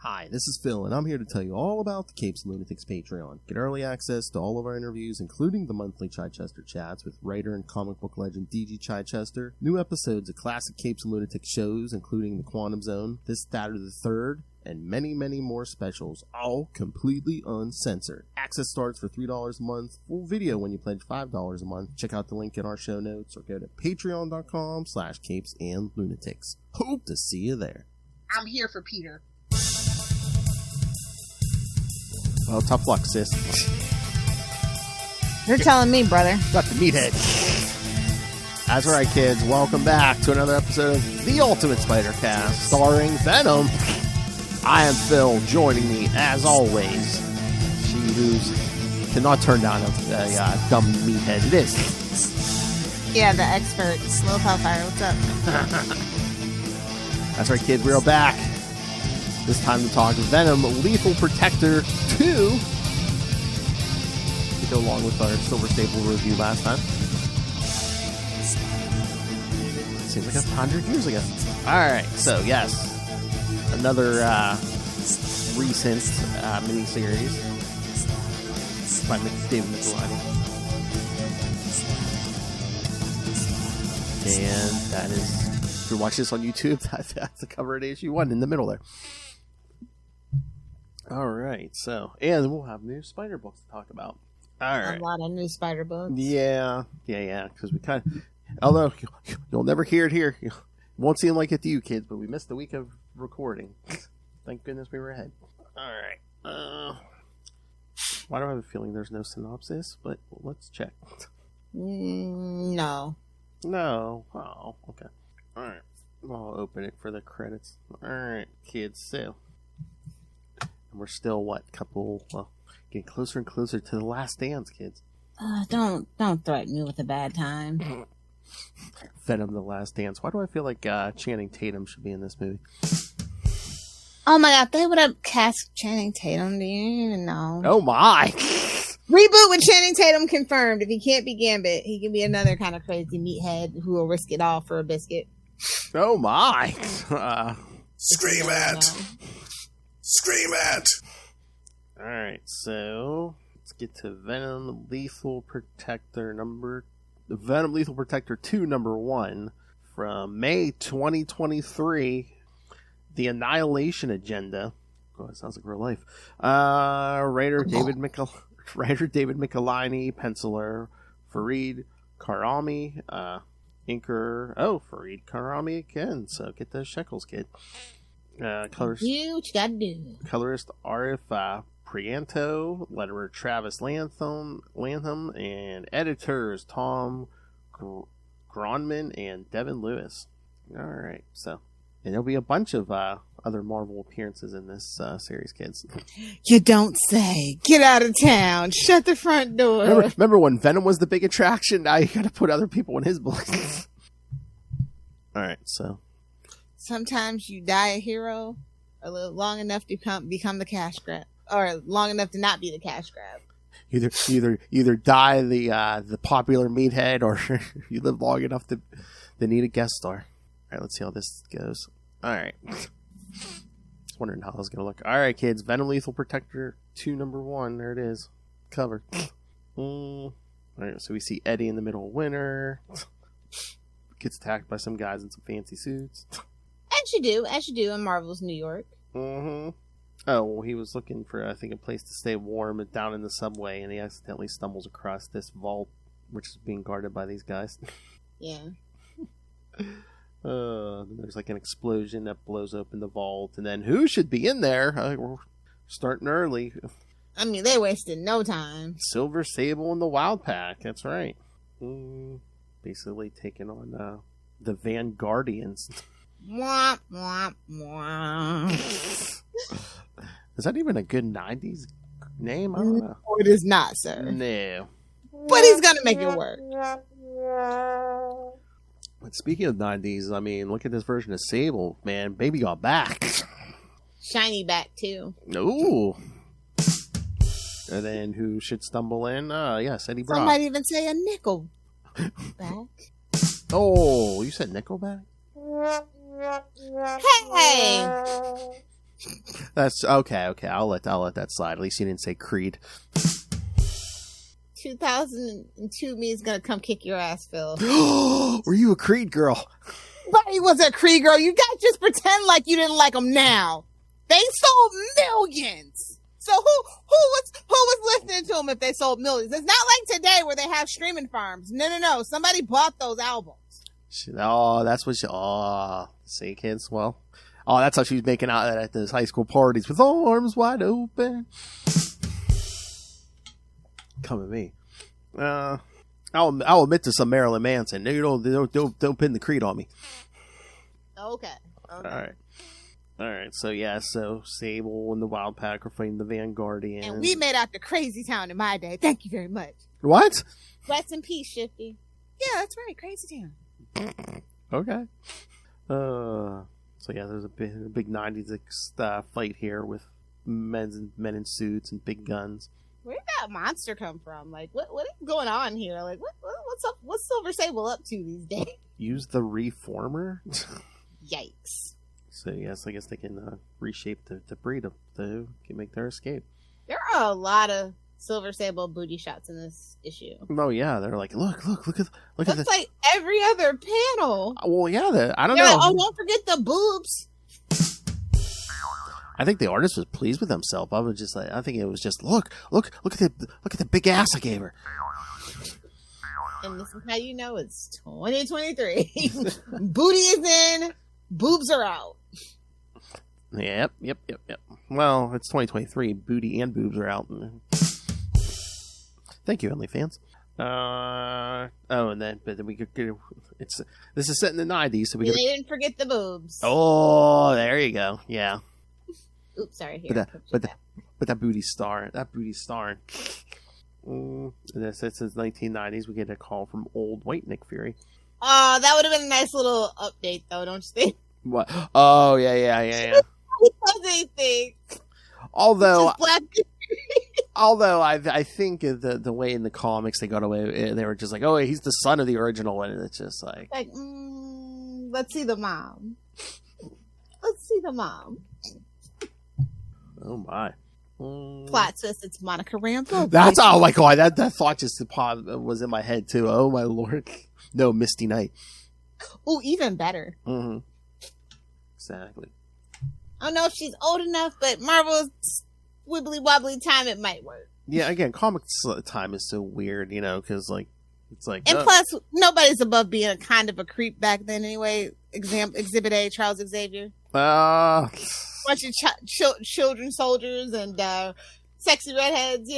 Hi, this is Phil, and I'm here to tell you all about the Capes and Lunatics Patreon. Get early access to all of our interviews, including the monthly Chichester chats with writer and comic book legend D.G. Chichester, new episodes of classic Capes and Lunatics shows, including The Quantum Zone, This, That, or the Third, and many, many more specials, all completely uncensored. Access starts for $3 a month, full video when you pledge $5 a month. Check out the link in our show notes, or go to patreon.com/CapesandLunatics. Hope to see you there. I'm here for Peter. Well, tough luck, sis. You're telling me, brother. Got the meathead. That's right, kids. Welcome back to another episode of The Ultimate Spider-Cast, starring Venom. I am Phil. Joining me, as always, she who cannot turn down a dumb meathead. It is. Yeah, the expert. Slow Hellfire, what's up? That's right, kids. We're back. This time to talk Venom Lethal Protector 2. To go along with our Silver Sable review last time. Seems like 100 years ago. Alright, so yes. Another recent miniseries by David Michelinie. And that is, if you're watching this on YouTube, that's the cover of issue 1 in the middle there. Alright, so, and we'll have new spider books to talk about. Alright. A lot of new spider books. Yeah, because we kind of, although you'll never hear it here. It won't seem like it to you kids, but we missed a week of recording. Thank goodness we were ahead. Alright. Why do I have a feeling there's no synopsis? But let's check. No. No. Oh, okay. Alright. I'll open it for the credits. Alright, kids, so. And we're still, getting closer and closer to the last dance, kids. Don't threaten me with a bad time. Venom, the Last Dance. Why do I feel like Channing Tatum should be in this movie? Oh my god, they would have cast Channing Tatum. Do you even know? Oh my! Reboot with Channing Tatum confirmed. If he can't be Gambit, he can be another kind of crazy meathead who will risk it all for a biscuit. Oh my! Scream at! Scream at! Alright, so let's get to Venom Lethal Protector Venom Lethal Protector 2 number 1 from May 2023. The Annihilation Agenda. Oh, that sounds like real life. Writer David Michelinie, penciler Farid Karami, inker Farid Karami again. So get those shekels, kid. Colorist, Do what you gotta do. Colorist Arif Prianto, letterer Travis Lantham, and editors Tom Gronman and Devin Lewis. Alright, so. And there'll be a bunch of other Marvel appearances in this series, kids. You don't say. Get out of town. Shut the front door. Remember when Venom was the big attraction? Now you gotta put other people in his books. Alright, so. Sometimes you die a hero a little long enough to become the cash grab. Or long enough to not be the cash grab. Either die the popular meathead, or you live long enough to need a guest star. Alright, let's see how this goes. Alright. Just wondering how I was going to look. Alright, kids. Venom Lethal Protector 2 number 1. There it is. Cover. Alright, so we see Eddie in the middle of winter. Gets attacked by some guys in some fancy suits. As you do in Marvel's New York. Mm-hmm. Oh, well, he was looking for, I think, a place to stay warm down in the subway, and he accidentally stumbles across this vault, which is being guarded by these guys. Yeah. There's like an explosion that blows open the vault, and then who should be in there? We're starting early. I mean, they wasted no time. Silver Sable and the Wild Pack. That's right. Basically taking on the Vanguardians. Mwah, mwah, mwah. Is that even a good 90s name? I don't know. No, it is not, sir. No. But he's gonna make it work. But speaking of 90s, I mean, look at this version of Sable, man. Baby got back. Shiny back, too. Ooh. And then who should stumble in? Yes, Eddie Brock. Some might even say a nickel back. Oh, you said Nickelback? Hey! That's okay. I'll let that slide. At least you didn't say Creed. 2002 me is gonna come kick your ass, Phil. Were you a Creed girl? Nobody was a Creed girl. You guys just pretend like you didn't like them now. They sold millions. So who was listening to them if they sold millions? It's not like today where they have streaming farms. No. Somebody bought those albums. Oh, that's what she... Oh, see, kids? Well... Oh, that's how she was making out at those high school parties with arms wide open. Come at me. I'll admit to some Marilyn Manson. Don't pin the Creed on me. Okay. All right. So Sable and the Wild Pack are fighting the Vanguardians. And we made out to Crazy Town in my day. Thank you very much. What? Rest in peace, Shifty. Yeah, that's right. Crazy Town. Okay. So yeah, there's a big 90s fight here with men in suits and big guns. Where did that monster come from? Like, what is going on here? Like, what's up? What's Silver Sable up to these days? Use the Reformer? Yikes. So yes, I guess they can reshape the breed to make their escape. There are a lot of Silver Sable booty shots in this issue. Oh yeah, they're like, look at Looks like every other panel. Well, yeah, I don't They're know. like, oh, don't forget the boobs. I think the artist was pleased with himself. I think it was just look at the big ass I gave her. And this is how you know it's 2023. Booty is in, boobs are out. Yep. Well, it's 2023. Booty and boobs are out. Thank you, OnlyFans. But then we could. This is set in the 90s, so we They didn't forget the boobs. Oh, there you go. Yeah. Oops, sorry. Here, but that booty star. This is 1990s. We get a call from old white Nick Fury. That would have been a nice little update, though, don't you think? What? Oh, yeah. He does anything. Although I think the way in the comics they got away, they were just like, oh, he's the son of the original, and it's just like let's see the mom. Oh my. Plot twist, it's Monica Rambeau. That's, oh my god, that thought just was in my head too. Oh my lord. No, Misty Knight. Oh, even better. Mm-hmm. Exactly. I don't know if she's old enough, but Marvel's wibbly wobbly time, it might work. Yeah, again, comics time is so weird, because it's like. And plus, nobody's above being a kind of a creep back then anyway. Exhibit A, Charles Xavier. Bunch of children soldiers and sexy redheads,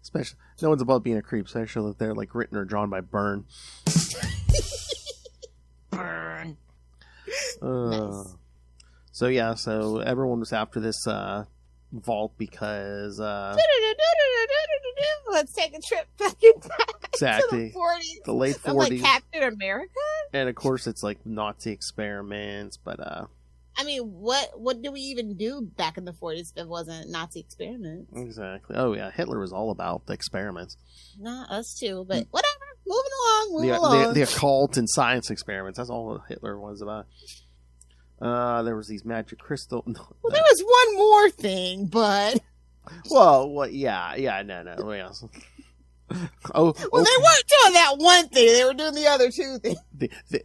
Especially, no one's above being a creep, especially if they're like written or drawn by Byrne. Burn. Nice. So everyone was after this vault because let's take a trip back in time. Exactly. To the 40s. The late 40s. Like Captain America? And of course it's like Nazi experiments, but I mean, what do we even do back in the 40s if it wasn't Nazi experiments? Exactly. Oh yeah, Hitler was all about the experiments. Not us too, but whatever. Moving along. The occult and science experiments. That's all Hitler was about. There was these magic crystal. Well, there was one more thing, but. Well, yeah, no. Yeah. Well, they weren't doing that one thing. They were doing the other two things.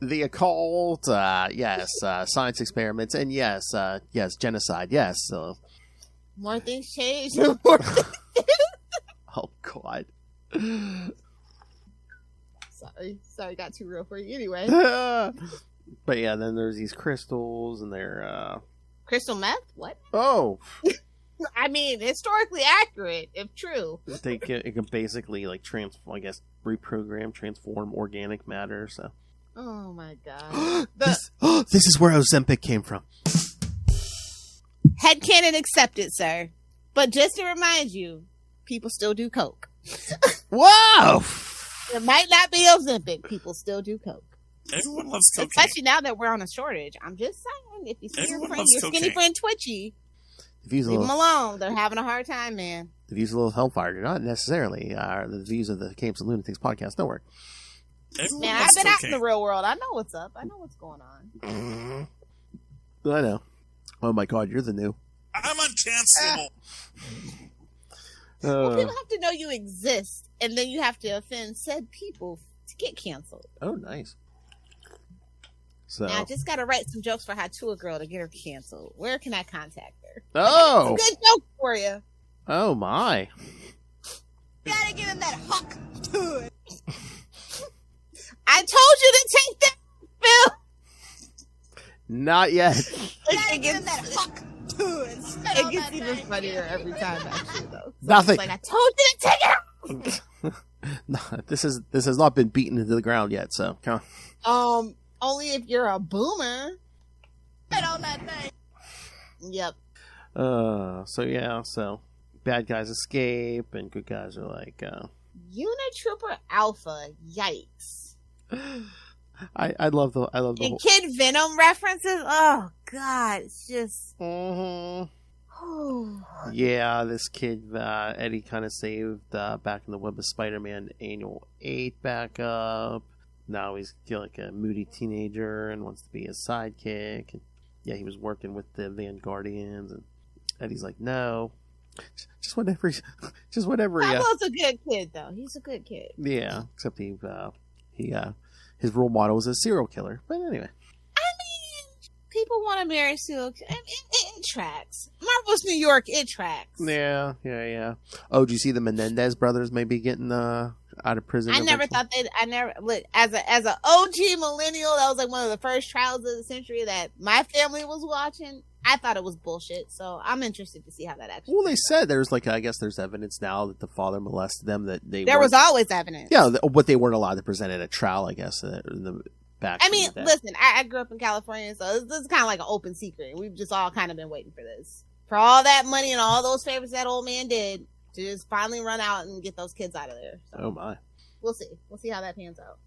The occult, yes. Science experiments, and yes, genocide, yes. More things change. Oh God. Sorry, got too real for you. Anyway. But yeah, then there's these crystals, and they're crystal meth. What? Oh. I mean, historically accurate, if true. It can basically reprogram, transform organic matter. So. Oh my god! This is where Ozempic came from. Headcanon accepted, sir. But just to remind you, people still do coke. Whoa! It might not be Ozempic. People still do coke. Everyone loves cocaine. Especially now that we're on a shortage. I'm just saying, if you see your skinny friend Twitchy, leave them alone. They're having a hard time, man. The views of Little Hellfire do not necessarily are the views of the Capes and Lunatics podcast network. Man, I've been out in the real world. I know what's up. I know what's going on. I know. Oh my god, you're the new. I'm uncancelable. Well, people have to know you exist, and then you have to offend said people to get canceled. Oh, nice. So Now, I just got to write some jokes for Hatua Girl to get her canceled. Where can I contact her? Oh! Good joke for you. Oh, my. You gotta give him that hawk to it. I told you to take that, Bill. Not yet. It gets that hawk to it. It gets even funnier every time, actually, though. So Nothing. Like, I told you to take it out. No, this has not been beaten into the ground yet, so come on. Only if you're a boomer. Spit on that thing. Yep. So bad guys escape and good guys are like Unitrooper Alpha. Yikes. I love the And whole... Kid Venom references. Oh God, it's just. Yeah, this kid Eddie kind of saved back in the Web of Spider-Man Annual 8 back up. Now he's like a moody teenager and wants to be his sidekick. And yeah, he was working with the Vanguardians, and Eddie's like, no, just whatever. Pablo's a good kid, though. He's a good kid. Yeah, except his role model was a serial killer. But anyway, I mean, people want to marry serial killers. It tracks. Marvel's New York. It tracks. Yeah. Oh, do you see the Menendez brothers maybe getting out of prison? As an OG millennial, that was like one of the first trials of the century that my family was watching. I thought it was bullshit, so I'm interested to see how that actually. Well, they said there's I guess there's evidence now that the father molested them. That there was always evidence. Yeah, but they weren't allowed to present at a trial. I guess in the back. I mean, listen, I grew up in California, so this is kind of like an open secret. We've just all kind of been waiting for this, for all that money and all those favors that old man did to just finally run out and get those kids out of there. So. Oh my. We'll see how that pans out.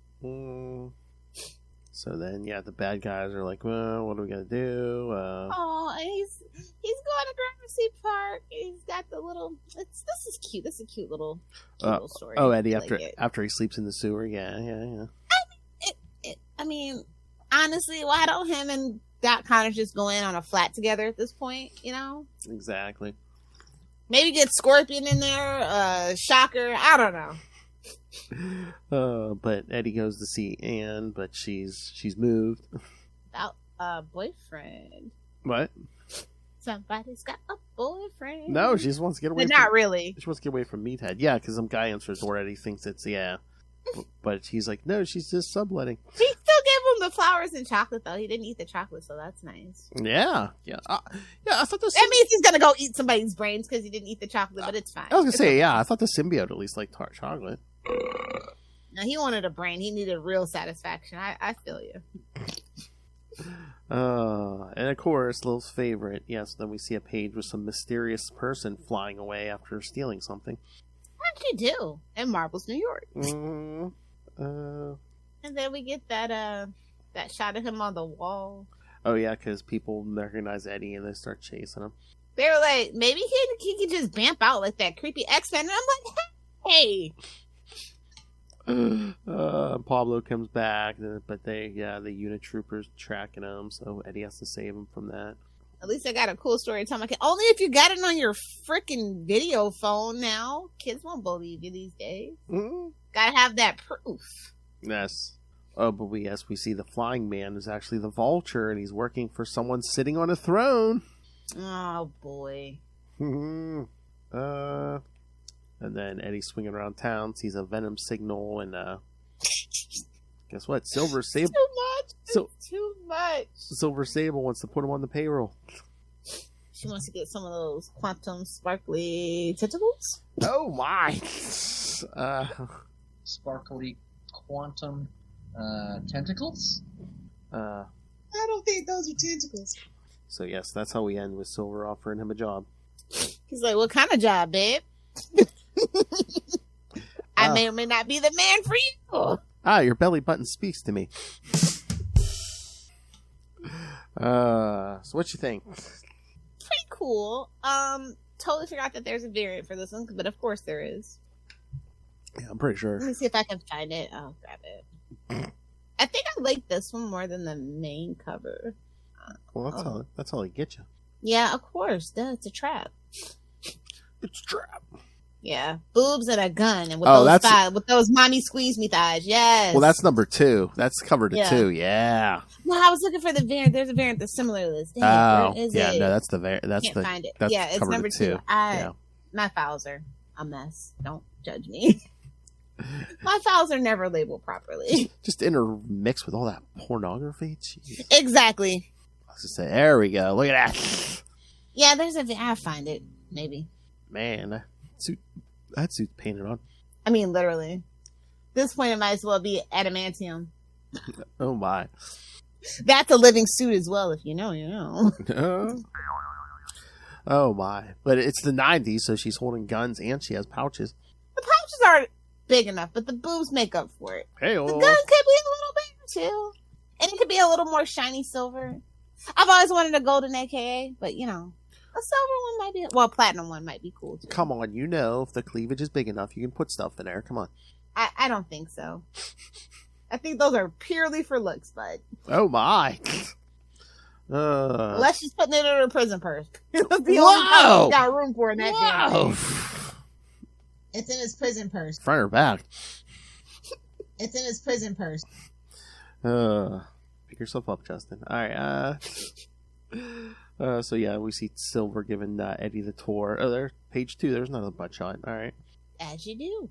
So then, yeah, the bad guys are like, well, what are we gonna do? He's going to Gramercy Park. He's got the little. This is cute. This is a cute little story. Oh, Eddie after he sleeps in the sewer. Yeah. I mean, honestly, why don't him and Doc Connors just go in on a flat together at this point? You know. Exactly. Maybe get Scorpion in there. Shocker. I don't know. But Eddie goes to see Anne, but she's moved. About a boyfriend. What? Somebody's got a boyfriend. No, she just wants to get away. But not really. She wants to get away from Meathead. Yeah, because some guy answers the door. Eddie thinks it's but he's like, no, she's just subletting. He still gave him the flowers and chocolate, though. He didn't eat the chocolate, so that's nice. Yeah. I thought that means he's gonna go eat somebody's brains because he didn't eat the chocolate, but it's fine. I was gonna say, yeah, I thought the symbiote at least liked tart chocolate. No, he wanted a brain. He needed real satisfaction. I feel you. And of course, Lil's favorite. Yes, then we see a page with some mysterious person flying away after stealing something. What did you do in Marvel's New York? And then we get that shot of him on the wall. Oh yeah, because people recognize Eddie and they start chasing him. They were like, maybe he could just vamp out like that creepy X-Men. And I'm like, hey. Pablo comes back, but the Unitroopers tracking him, so Eddie has to save him from that. At least I got a cool story to tell my kid. Only if you got it on your freaking video phone now. Kids won't believe you these days. Mm-hmm. Gotta have that proof. Yes. Oh, but we see the flying man is actually the Vulture, and he's working for someone sitting on a throne. Oh, boy. And then Eddie's swinging around town, sees a Venom signal, and guess what? Silver Sable. Too much. Too much. Silver Sable wants to put him on the payroll. She wants to get some of those quantum sparkly tentacles. Oh my! Sparkly quantum tentacles? I don't think those are tentacles. So yes, that's how we end with Silver offering him a job. He's like, "What kind of job, babe?" I may or may not be the man for you. Your belly button speaks to me. So what you think? Pretty cool. Totally forgot that there's a variant for this one, but of course there is. Yeah, I'm pretty sure. Let me see if I can find it. I'll grab it. I think I like this one more than the main cover. Well, that's how they get you. Yeah, of course. Duh, it's a trap. It's a trap. Yeah, boobs and a gun, and with with those mommy squeeze me thighs. Yes. Well, that's number 2. That's covered at 2. Yeah. No, I was looking for the variant. There's a variant that's similar to this. Dang, Oh, where is yeah. it? No, that's the variant. Can't find it. That's Yeah, it's number 2. My files are a mess. Don't judge me. My files are never labeled properly. Just intermixed with all that pornography. Jeez. Exactly. I was just say, there we go. Look at that. Yeah, I'll find it. Maybe. Man, that suit's painted on. I mean, literally. This point, it might as well be adamantium. Oh, my. That's a living suit as well. If you know, you know. Oh, my. But it's the 90s, so she's holding guns and she has pouches. The pouches aren't big enough, but the boobs make up for it. Hey, the gun could be a little bigger, too. And it could be a little more shiny silver. I've always wanted a golden AKA, but, you know. A silver one might be... Well, platinum one might be cool, too. Come on, you know, if the cleavage is big enough, you can put stuff in there. Come on. I don't think so. I think those are purely for looks, bud. Oh, my. Unless she's putting it in her prison purse. It was the Whoa! only time she got room for in that Whoa! damn thing. It's in his prison purse. Front or back? It's in his prison purse. Pick yourself up, Justin. All right. So yeah, we see Silver giving Eddie the tour. Oh, there's page 2. There's another butt shot. All right. As you do.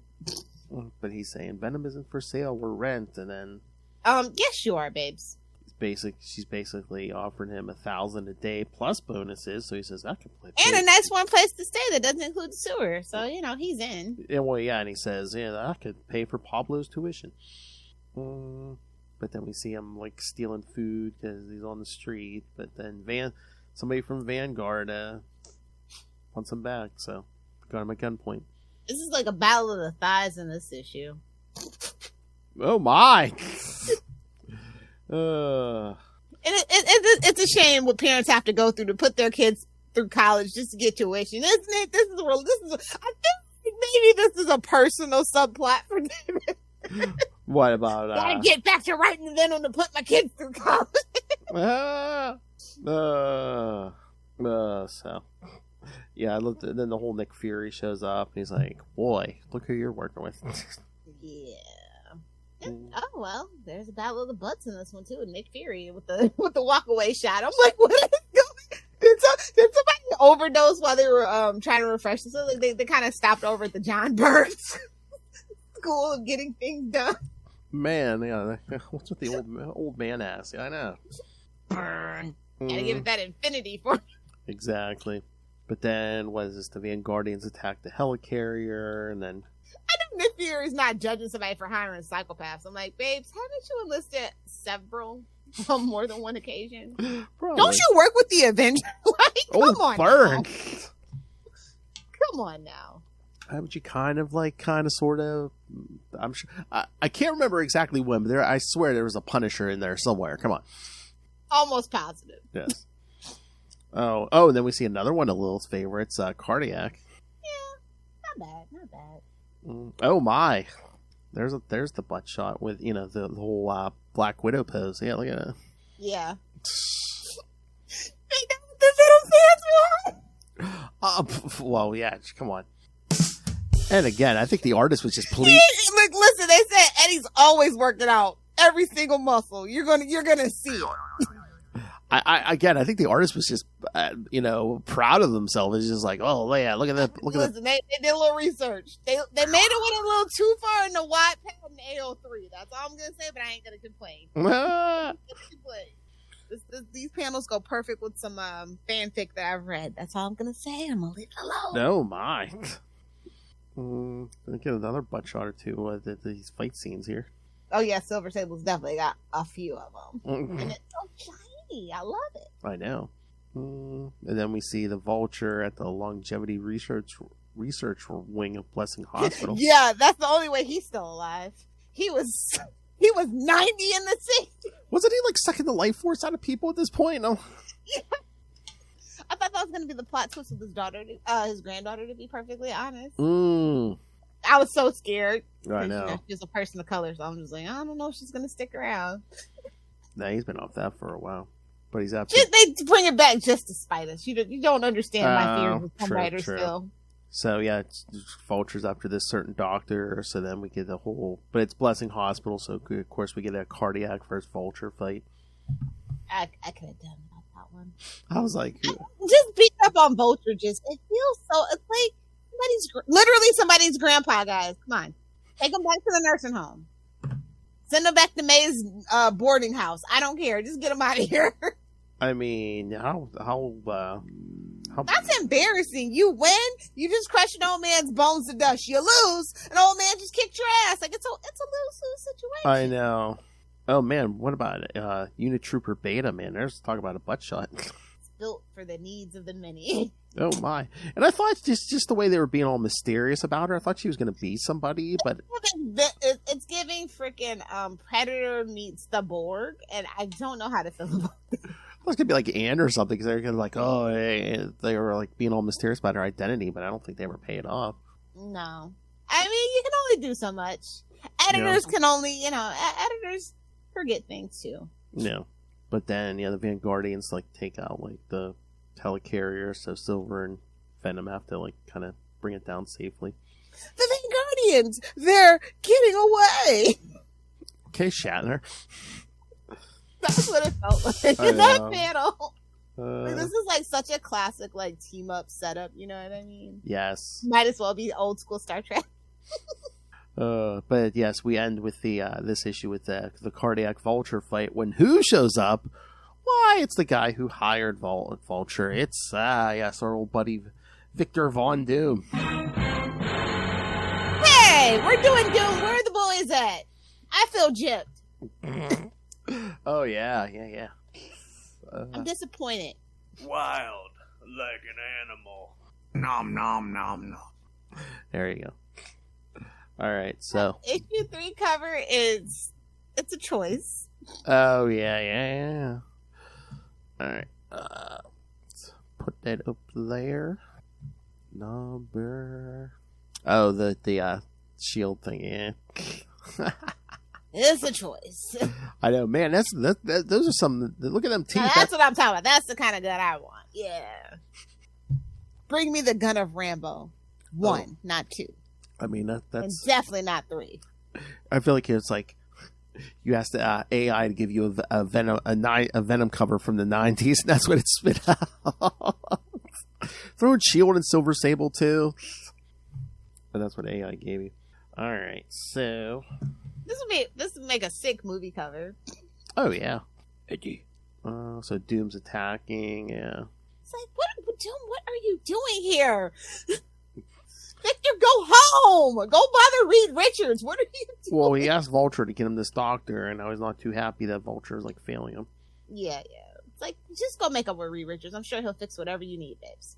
But he's saying Venom isn't for sale. We're rent, and then yes, you are, babes. She's basically offering him $1,000 a day plus bonuses. So he says that can play. And a nice warm place to stay that doesn't include the sewer. So you know he's in. Yeah, well, yeah, and he says, yeah, that could pay for Pablo's tuition. But then we see him like stealing food because he's on the street. But then somebody from Vanguard wants him back, so got him at gunpoint. This is like a battle of the thighs in this issue. Oh my! It's a shame what parents have to go through to put their kids through college just to get tuition, isn't it? I think maybe this is a personal subplot for David. What about gotta get back to writing the Venom to put my kids through college. So yeah, I looked. Then the whole Nick Fury shows up, and he's like, "Boy, look who you're working with." Yeah. Oh well, there's a battle of the butts in this one too, and Nick Fury with the walk away shot. I'm like, what is going? Did somebody overdose while they were trying to refresh themselves? Like they kind of stopped over at the John Burns school of getting things done. Man, yeah, what's with the old man ass? Yeah, I know. Burn. Gotta give it that infinity for. Exactly. But then, what is this? The Vanguardians attack the helicarrier, and then. I know Nick Fury's not judging somebody for hiring psychopaths. I'm like, babes, haven't you enlisted several on more than one occasion? Probably. Don't you work with the Avengers? Like, come on burn. now. Come on now. Haven't you sort of? I'm sure. I can't remember exactly when, but I swear there was a Punisher in there somewhere. Come on. Almost positive. Yes. Oh, and then we see another one of Lilith's favorites, Cardiac. Yeah, not bad. Oh my! There's the butt shot with the whole Black Widow pose. Yeah, look at it. Yeah. Well, yeah. Come on. And again, I think the artist was just pleased. Look, listen. They said Eddie's always working out every single muscle. You're gonna see it. I think the artist was just, proud of themselves. It's just like, oh yeah, look at that. Listen, they did a little research. They made it went a little too far in the Wattpad and AO3. That's all I'm gonna say, but I ain't gonna complain. These panels go perfect with some fanfic that I've read. That's all I'm gonna say. I'm gonna leave it alone. No, my. Get another butt shot or two with these fight scenes here. Oh yeah, Silver Sable's definitely got a few of them, and it's so shiny. I love it. I know. And then we see the Vulture at the longevity research wing of Blessing Hospital. Yeah, that's the only way he's still alive. He was 90 in the 60s. Wasn't he like sucking the life force out of people at this point? No. Yeah. I thought that was going to be the plot twist with his daughter, his granddaughter, to be perfectly honest. I was so scared. I know. She's a person of color, so I'm just like, I don't know if she's going to stick around. Nah, he's been off that for a while. But he's after. They bring it back just to spite us. You don't understand my fears with some true, writers true. still. So yeah, it's Vulture's after this certain doctor. So then we get the whole, but it's Blessing Hospital. So of course we get a cardiac versus Vulture fight. I could have done that one. I was like, just beat up on Vulture. It feels so. It's like somebody's grandpa. Guys, come on, take them back to the nursing home. Send them back to May's boarding house. I don't care. Just get them out of here. I mean, how That's embarrassing. You win, you just crushed an old man's bones to dust. You lose, an old man just kicked your ass. Like it's a lose-lose situation. I know. Oh man, what about Unit Trooper Beta? Man, there's talk about a butt shot. It's built for the needs of the many. Oh my! And I thought just the way they were being all mysterious about her, I thought she was going to be somebody, but it's giving freaking Predator meets the Borg, and I don't know how to feel about it. It's gonna be like Anne or something because they're gonna like, oh, hey, they were like being all mysterious about her identity, but I don't think they ever pay it off. No, I mean you can only do so much. Editors can only, editors forget things too. No, but then the Vanguardians like take out like the helicarrier, so Silver and Venom have to like kind of bring it down safely. The Vanguardians, they're getting away. Okay, Shatner. That's what it felt like in that panel. Like, this is like such a classic like team up setup. You know what I mean? Yes. Might as well be old school Star Trek. But yes, we end with the this issue with the cardiac Vulture fight. When who shows up? Why, it's the guy who hired Vulture. It's yes, our old buddy Victor Von Doom. Hey, we're doing Doom. Where are the boys at? I feel gypped. Oh yeah. I'm disappointed. Wild like an animal. Nom nom nom nom. There you go. All right, so issue 3 cover it's a choice. Oh yeah. All right, let's put that up there. Number. Oh, the shield thing. Yeah. It's a choice. I know, man. Those are some. Look at them teeth. Now, that's what I'm talking about. That's the kind of gun I want. Yeah. Bring me the gun of Rambo. 1, not 2. I mean, that's and definitely not 3. I feel like it's like you asked the AI to give you a Venom cover from the 90s, and that's what it spit out. Throw in Shield and Silver Sable too, and that's what AI gave you. All right, so this would make a sick movie cover. Oh yeah, edgy. So Doom's attacking. Yeah. It's like, Doom, what are you doing here? Victor, go home! Go bother Reed Richards! What are you doing? Well, he asked Vulture to get him this doctor, and now he's not too happy that Vulture is like failing him. Yeah. It's like, just go make up with Reed Richards. I'm sure he'll fix whatever you need, babes.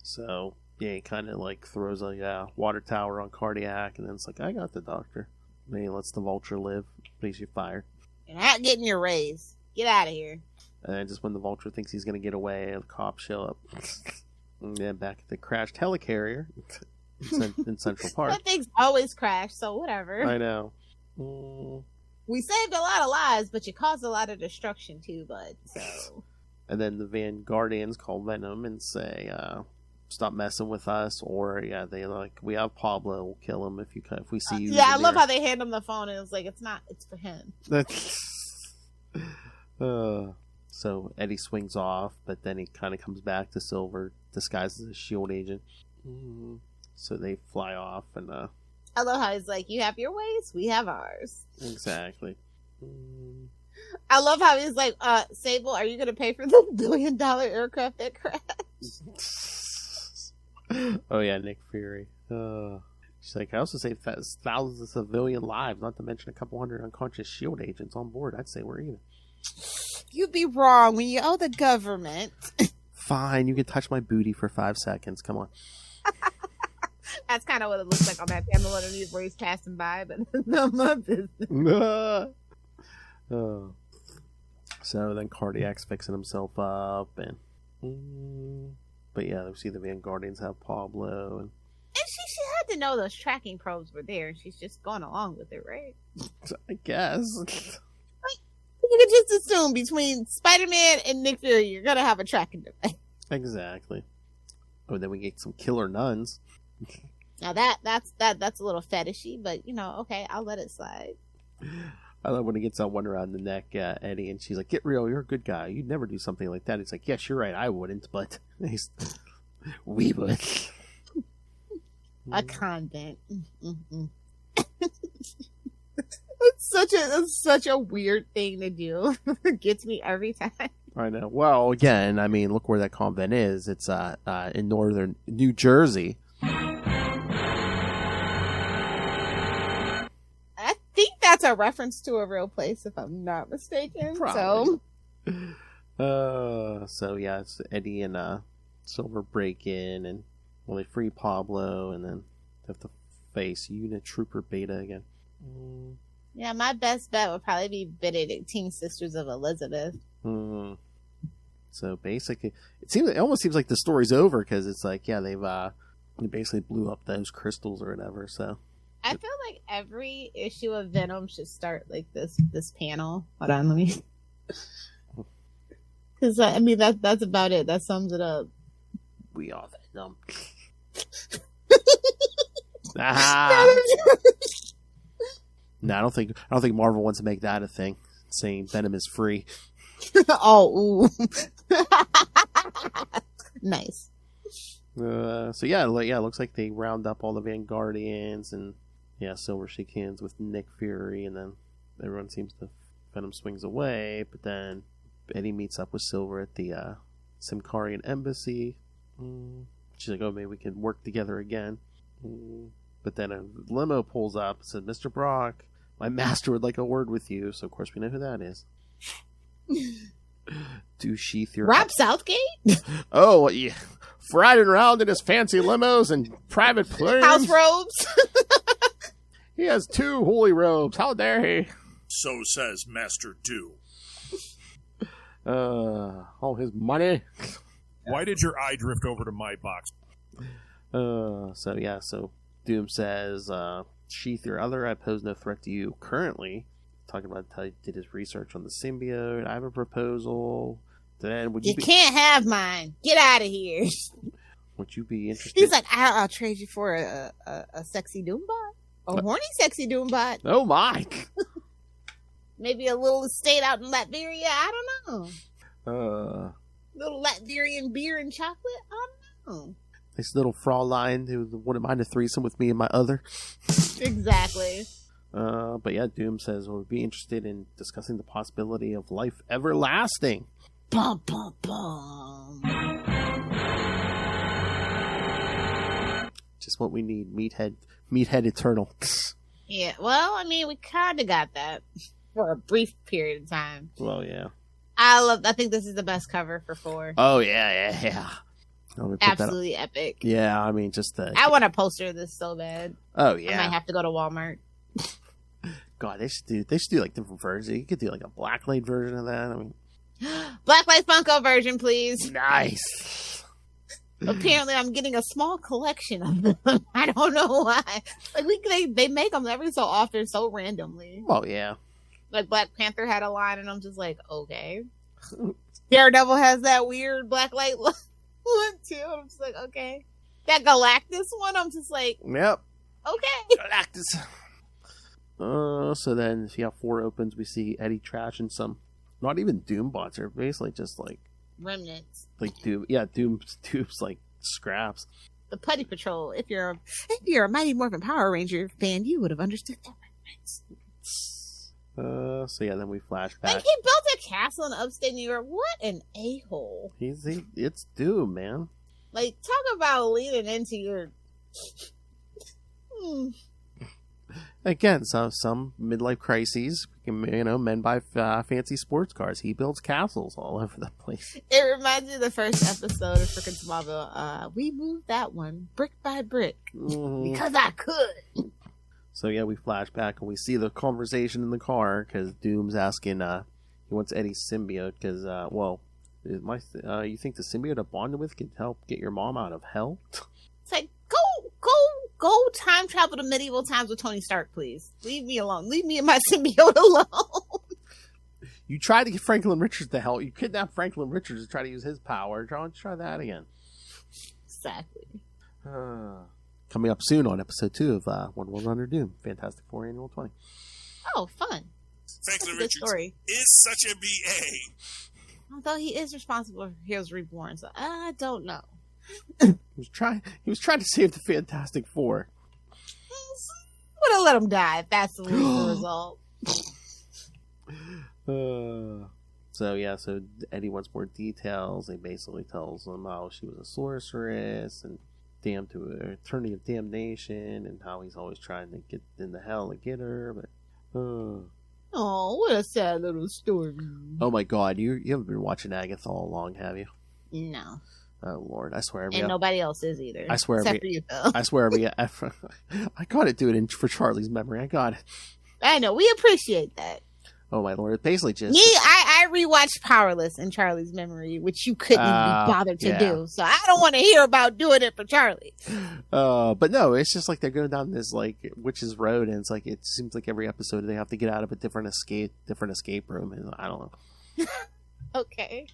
So, yeah, he kind of like throws a water tower on Cardiac, and then it's like, I got the doctor. And then he lets the Vulture live, but he's fired. You're not getting your raise. Get out of here. And then just when the Vulture thinks he's going to get away, the cops show up. And then back at the crashed helicarrier in Central Park. That thing's always crashed, so whatever. I know. We saved a lot of lives, but you caused a lot of destruction too, bud. So. And then the Vanguardians call Venom and say, "Stop messing with us," or they like, "We have Pablo. We'll kill him if we see you." Yeah, I love how they hand him the phone and it's like, it's for him. So Eddie swings off, but then he kind of comes back to Silver, disguised as a SHIELD agent. So they fly off, and I love how he's like, "You have your ways, we have ours." Exactly. I love how he's like, "Sable, are you going to pay for the $1 billion aircraft that crashed?" Oh yeah, Nick Fury. She's like, "I also saved thousands of civilian lives, not to mention a couple hundred unconscious SHIELD agents on board. I'd say we're even." You'd be wrong when you owe the government. Fine, you can touch my booty for 5 seconds. Come on. That's kind of what it looks like on that panel underneath where he's passing by, but not my business. So then Cardiac's fixing himself up, and but yeah, we see the Vanguardians have Pablo, and she had to know those tracking probes were there, and she's just going along with it, right? I guess. You You can just assume between Spider-Man and Nick Fury, you're gonna have a tracking device. Exactly. Oh, then we get some killer nuns. Now that's a little fetishy, but okay, I'll let it slide. I love when he gets that one around the neck, Eddie, and she's like, "Get real, you're a good guy. You'd never do something like that." He's like, "Yes, you're right. I wouldn't, but we would." A convent. It's such a weird thing to do. It gets me every time. I know. Well, again, I mean, look where that convent is. It's in northern New Jersey. I think that's a reference to a real place, if I'm not mistaken. Probably. So yeah, it's Eddie and Silver break in, and they free Pablo, and then they have to face Unit Trooper Beta again. Yeah, my best bet would probably be Benedictine Sisters of Elizabeth. So basically, it almost seems like the story's over, because it's like, yeah, they basically blew up those crystals or whatever. So I feel like every issue of Venom should start like this panel. Hold on, let me. Because I mean that's about it. That sums it up. We are Venom. No, I don't think Marvel wants to make that a thing, saying Venom is free. Oh, ooh. Nice. So yeah, it looks like they round up all the Vanguardians, and yeah, Silver shake hands with Nick Fury, and then everyone seems to Venom swings away, but then Eddie meets up with Silver at the Simkarian embassy. She's like, "Oh, maybe we can work together again." But then a limo pulls up and said, "Mr. Brock, my master would like a word with you." So of course we know who that is. Do sheath your Rob Southgate? Oh yeah, riding around in his fancy limos and private planes. House robes. He has 2 holy robes. How dare he? So says Master Doom. All his money. Why did your eye drift over to my box? So Doom says, "Sheath your other. I pose no threat to you currently." Talking about how he did his research on the symbiote. I have a proposal. Then You can't have mine. Get out of here. Would you be interested? He's like, I'll trade you for a sexy Doombot. A horny sexy Doombot. Oh my! Maybe a little estate out in Latveria. I don't know. Little Latvian beer and chocolate. I don't know. This little Fraulein who wouldn't mind a threesome with me and my other. Exactly. But yeah, Doom says we'll be interested in discussing the possibility of life everlasting. Bum, bum, bum. Just what we need. Meathead Eternal. Yeah, well, I mean, we kind of got that for a brief period of time. Well, yeah. I think this is the best cover for 4. Oh, yeah. Absolutely epic. Yeah, I mean, I want a poster of this so bad. Oh, yeah. I might have to go to Walmart. God, they should do like different versions. You could do like a blacklight version of that. I mean, Blacklight Funko version, please. Nice. Apparently, I'm getting a small collection of them. I don't know why. Like they make them every so often, so randomly. Oh yeah. Like Black Panther had a line, and I'm just like, okay. Daredevil has that weird blacklight one too. I'm just like, okay. That Galactus one, I'm just like, yep. Okay. Galactus. So then, 4 opens. We see Eddie trashing some, not even Doom bots. They're basically just like remnants. Like Doom, yeah, Doom's like scraps. The Putty Patrol. If you're a Mighty Morphin Power Ranger fan, you would have understood that reference. So yeah, then we flash back. Like, he built a castle in upstate New York. What an a-hole! It's Doom, man. Like, talk about leaning into your. Again, some midlife crises. Men buy fancy sports cars. He builds castles all over the place. It reminds me of the first episode of frickin' Smallville. We moved that one brick by brick because I could. So yeah, we flash back and we see the conversation in the car because Doom's asking. He wants Eddie's symbiote because, you think the symbiote I bonded with can help get your mom out of hell? It's like, go time travel to medieval times with Tony Stark, please. Leave me alone. Leave me and my symbiote alone. You tried to get Franklin Richards to help. You kidnapped Franklin Richards to try to use his power. Try that again. Exactly. Coming up soon on episode 2 of One World Under Doom, Fantastic Four Annual 20. Oh, fun. Franklin That's a good Richards story. is such a BA. Although he is responsible for Heroes Reborn, so I don't know. He was trying to save the Fantastic Four. Would have let him die if that's the result. So Eddie wants more details. He basically tells him how she was a sorceress and damned to an attorney of damnation, and how he's always trying to get into hell to get her. But oh, what a sad little story. oh my God, you haven't been watching Agatha all along, have you? No. Oh Lord, I swear. And nobody else is either. I swear. Except for you, Phil. I swear. I gotta do it for Charlie's memory. I got it. I know. We appreciate that. Oh my Lord, basically just Me, I rewatched Powerless in Charlie's memory, which you couldn't be bothered to do. So I don't want to hear about doing it for Charlie. But no, it's just like they're going down this like witch's road, and it's like it seems like every episode they have to get out of a different escape room, and I don't know. Okay.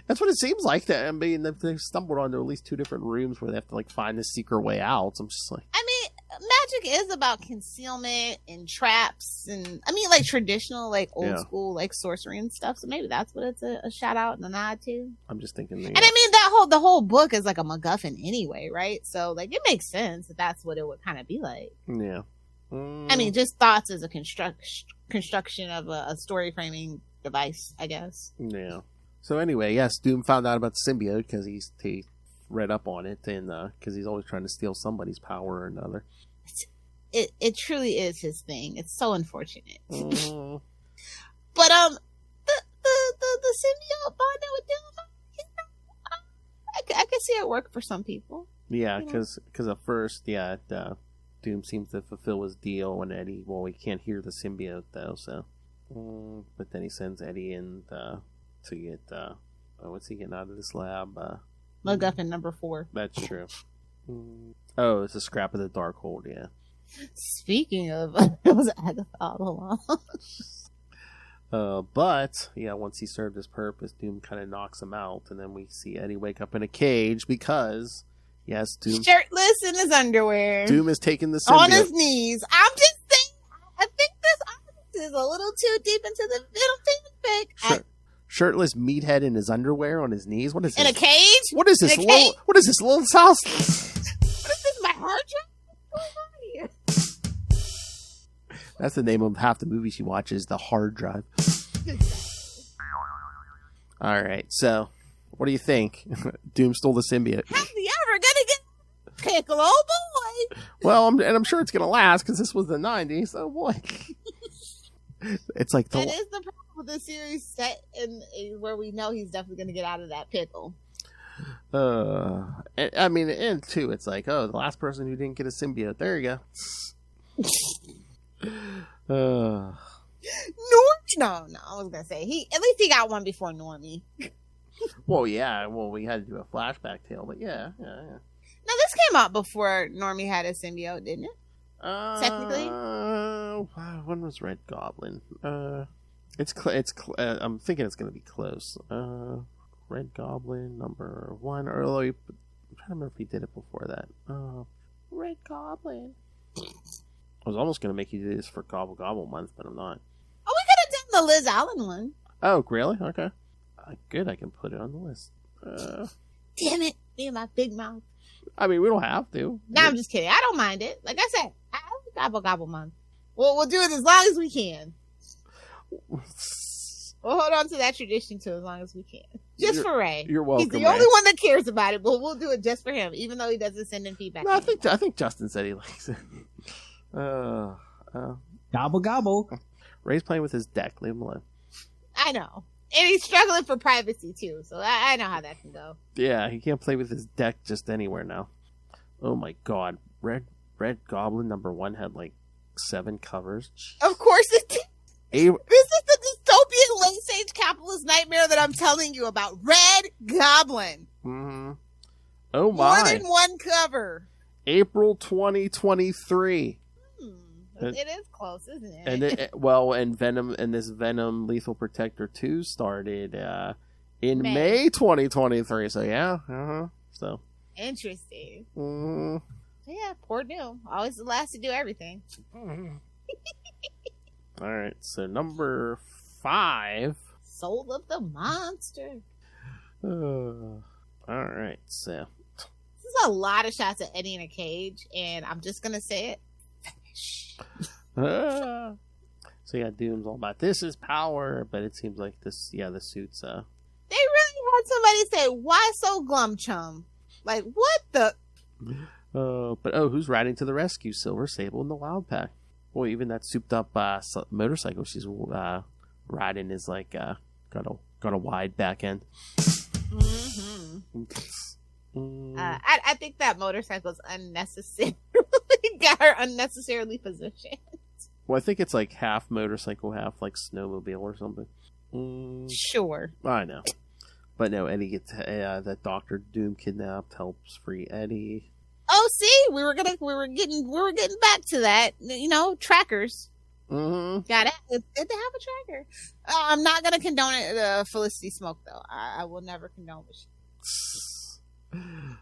That's what it seems like. That I mean, they've stumbled onto at least 2 different rooms where they have to like find the secret way out. So I'm just like, I mean, magic is about concealment and traps, and I mean, like traditional, like old school, like sorcery and stuff. So maybe that's what it's a shout out and a nod to. I'm just thinking. And I mean, the whole book is like a MacGuffin anyway, right? So like, it makes sense that that's what it would kind of be like. Yeah. I mean, just thoughts as a construction of a story framing device, I guess. Yeah. So anyway, yes, Doom found out about the symbiote because he read up on it, and because he's always trying to steal somebody's power or another. It truly is his thing. It's so unfortunate. But the symbiote bonding with Doom, I can see it work for some people. Yeah, because at first, Doom seems to fulfill his deal when Eddie. Well, he can't hear the symbiote though, so. But then he sends Eddie in to get what's he getting out of this lab? MacGuffin number 4. That's true. Oh, it's a scrap of the Darkhold, yeah. Speaking of, it was Agatha all along. But once he served his purpose, Doom kind of knocks him out, and then we see Eddie wake up in a cage because Doom shirtless in his underwear. Doom is taking the symbiote on his knees. I'm just saying, I think this is a little too deep into the film fanfic. Shirtless meathead in his underwear on his knees. What is this? In a cage? What is this? What is this? Lilith's house? What is this? My hard drive? What's going on here? That's the name of half the movies she watches. The hard drive. All right. So, what do you think? Doom stole the symbiote. How's he ever gonna get Piccolo, boy? Well, I'm sure it's gonna last because this was the '90s. Oh boy. It's like that is the problem with the series set in where we know he's definitely going to get out of that pickle. I mean, and too, it's like, the last person who didn't get a symbiote. There you go. No, I was gonna say at least he got one before Normie. Well, yeah. Well, we had to do a flashback tale, but yeah. Now this came out before Normie had a symbiote, didn't it? Technically, when was Red Goblin? I'm thinking it's gonna be close. Red Goblin number 1, or I'm trying to remember if he did it before that. Red Goblin. I was almost gonna make you do this for Gobble Gobble month, but I'm not. Oh, we could have done the Liz Allen one. Oh, really? Okay. Good. I can put it on the list. Damn it! Me and my big mouth. I mean, we don't have to. No, I'm just kidding. I don't mind it. Like I said, I like Gobble Gobble month. We'll do it as long as we can. We'll hold on to that tradition too as long as we can. Just for Ray. You're welcome. He's the only one that cares about it, but we'll do it just for him, even though he doesn't send in feedback. No, I think Justin said he likes it. Gobble gobble. Ray's playing with his deck. Leave him alone. I know. And he's struggling for privacy too, so I know how that can go. Yeah, he can't play with his deck just anywhere now. Oh my God, Red Goblin number 1 had like 7 covers. Jeez. Of course it did. This is the dystopian late-stage capitalist nightmare that I'm telling you about. Red Goblin. Mm-hmm. Oh my. More than 1 cover. April 2023. It is close, isn't it? And Venom and this Venom Lethal Protector 2 started in May 2023. So yeah, so interesting. Mm-hmm. Yeah, poor Doom. Always the last to do everything. Mm-hmm. All right, so number 5, Soul of the Monster. all right, so this is a lot of shots at Eddie in a cage, and I'm just gonna say it. Finish. So yeah, Doom's all about this is power, but it seems like the suits. They really had somebody say, "Why so glum, chum?" Like what the? But who's riding to the rescue? Silver, Sable, and the Wild Pack. Boy, even that souped up motorcycle she's riding is like got a wide back end. Mm-hmm. I think that motorcycle's unnecessary. Got her unnecessarily positioned. Well, I think it's like half motorcycle, half like snowmobile or something. Sure. I know. But no, Eddie gets that Doctor Doom kidnapped, helps free Eddie. Oh, see, we were getting back to that. You know, trackers. Mm-hmm. Got it. It's good to have a tracker. I'm not gonna condone it. Felicity Smoke though. I will never condone it.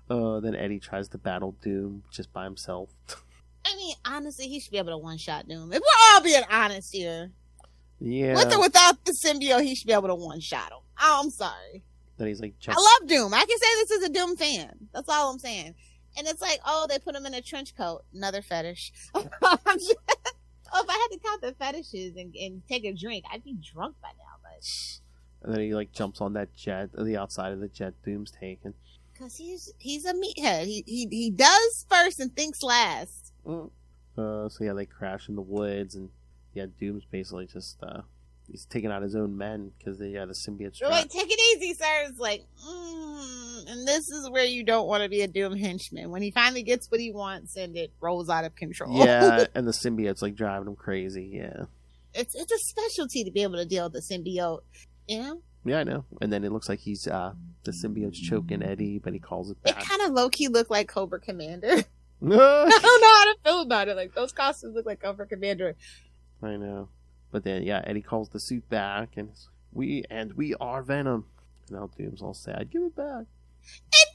Then Eddie tries to battle Doom just by himself. I mean, honestly, he should be able to one-shot Doom. If we're all being honest here. Yeah. With or without the symbiote, he should be able to one-shot him. Oh, I'm sorry. Then he's like, I love Doom. I can say this as a Doom fan. That's all I'm saying. And it's like, oh, they put him in a trench coat. Another fetish. Oh, if I had to count the fetishes and take a drink, I'd be drunk by now. But and then he like jumps on that jet, the outside of the jet Doom's taking. Because he's a meathead. He does first and thinks last. So yeah, they crash in the woods, and yeah, Doom's basically just he's taking out his own men because the symbiote's trapped. Like, take it easy, sir. It's like, and this is where you don't want to be a Doom henchman. When he finally gets what he wants and it rolls out of control. Yeah, and the symbiote's like driving him crazy. Yeah, it's a specialty to be able to deal with the symbiote. You know? Yeah, I know. And then it looks like he's the symbiote's choking Eddie, but he calls it back. It kind of low key looked like Cobra Commander. I don't know how to feel about it. Like, those costumes look like Cobra Commander. I know. But then, yeah, Eddie calls the suit back, and we are Venom. And now Doom's all sad. Give it back. And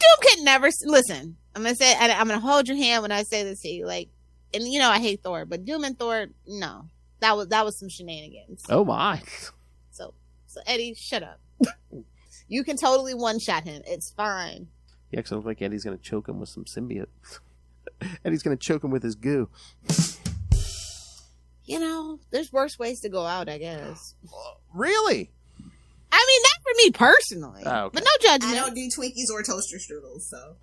Doom could never... Listen, I'm going to say... I'm going to hold your hand when I say this to you. Like, and you know I hate Thor, but Doom and Thor, no. That was some shenanigans. Oh, my. So Eddie, shut up. You can totally one-shot him. It's fine. Yeah, because it looks like Eddie's going to choke him with some symbiote. Eddie's going to choke him with his goo. You know, there's worse ways to go out, I guess. Really? I mean, not for me personally. Oh, okay. But no judgment. I don't do Twinkies or toaster strudels, so.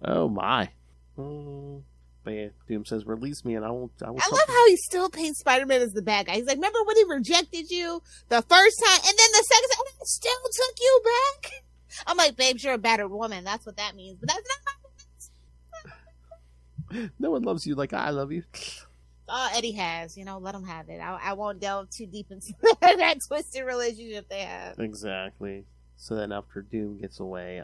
Oh, my. But yeah, Doom says, release me and I will I love how he still paints Spider-Man as the bad guy. He's like, remember when he rejected you the first time, and then the second time, and I still took you back? I'm like, babes, you're a battered woman. That's what that means. But that's not what it means. No one loves you like I love you. All Eddie has, let him have it. I won't delve too deep into that twisted relationship they have. Exactly. So then after Doom gets away,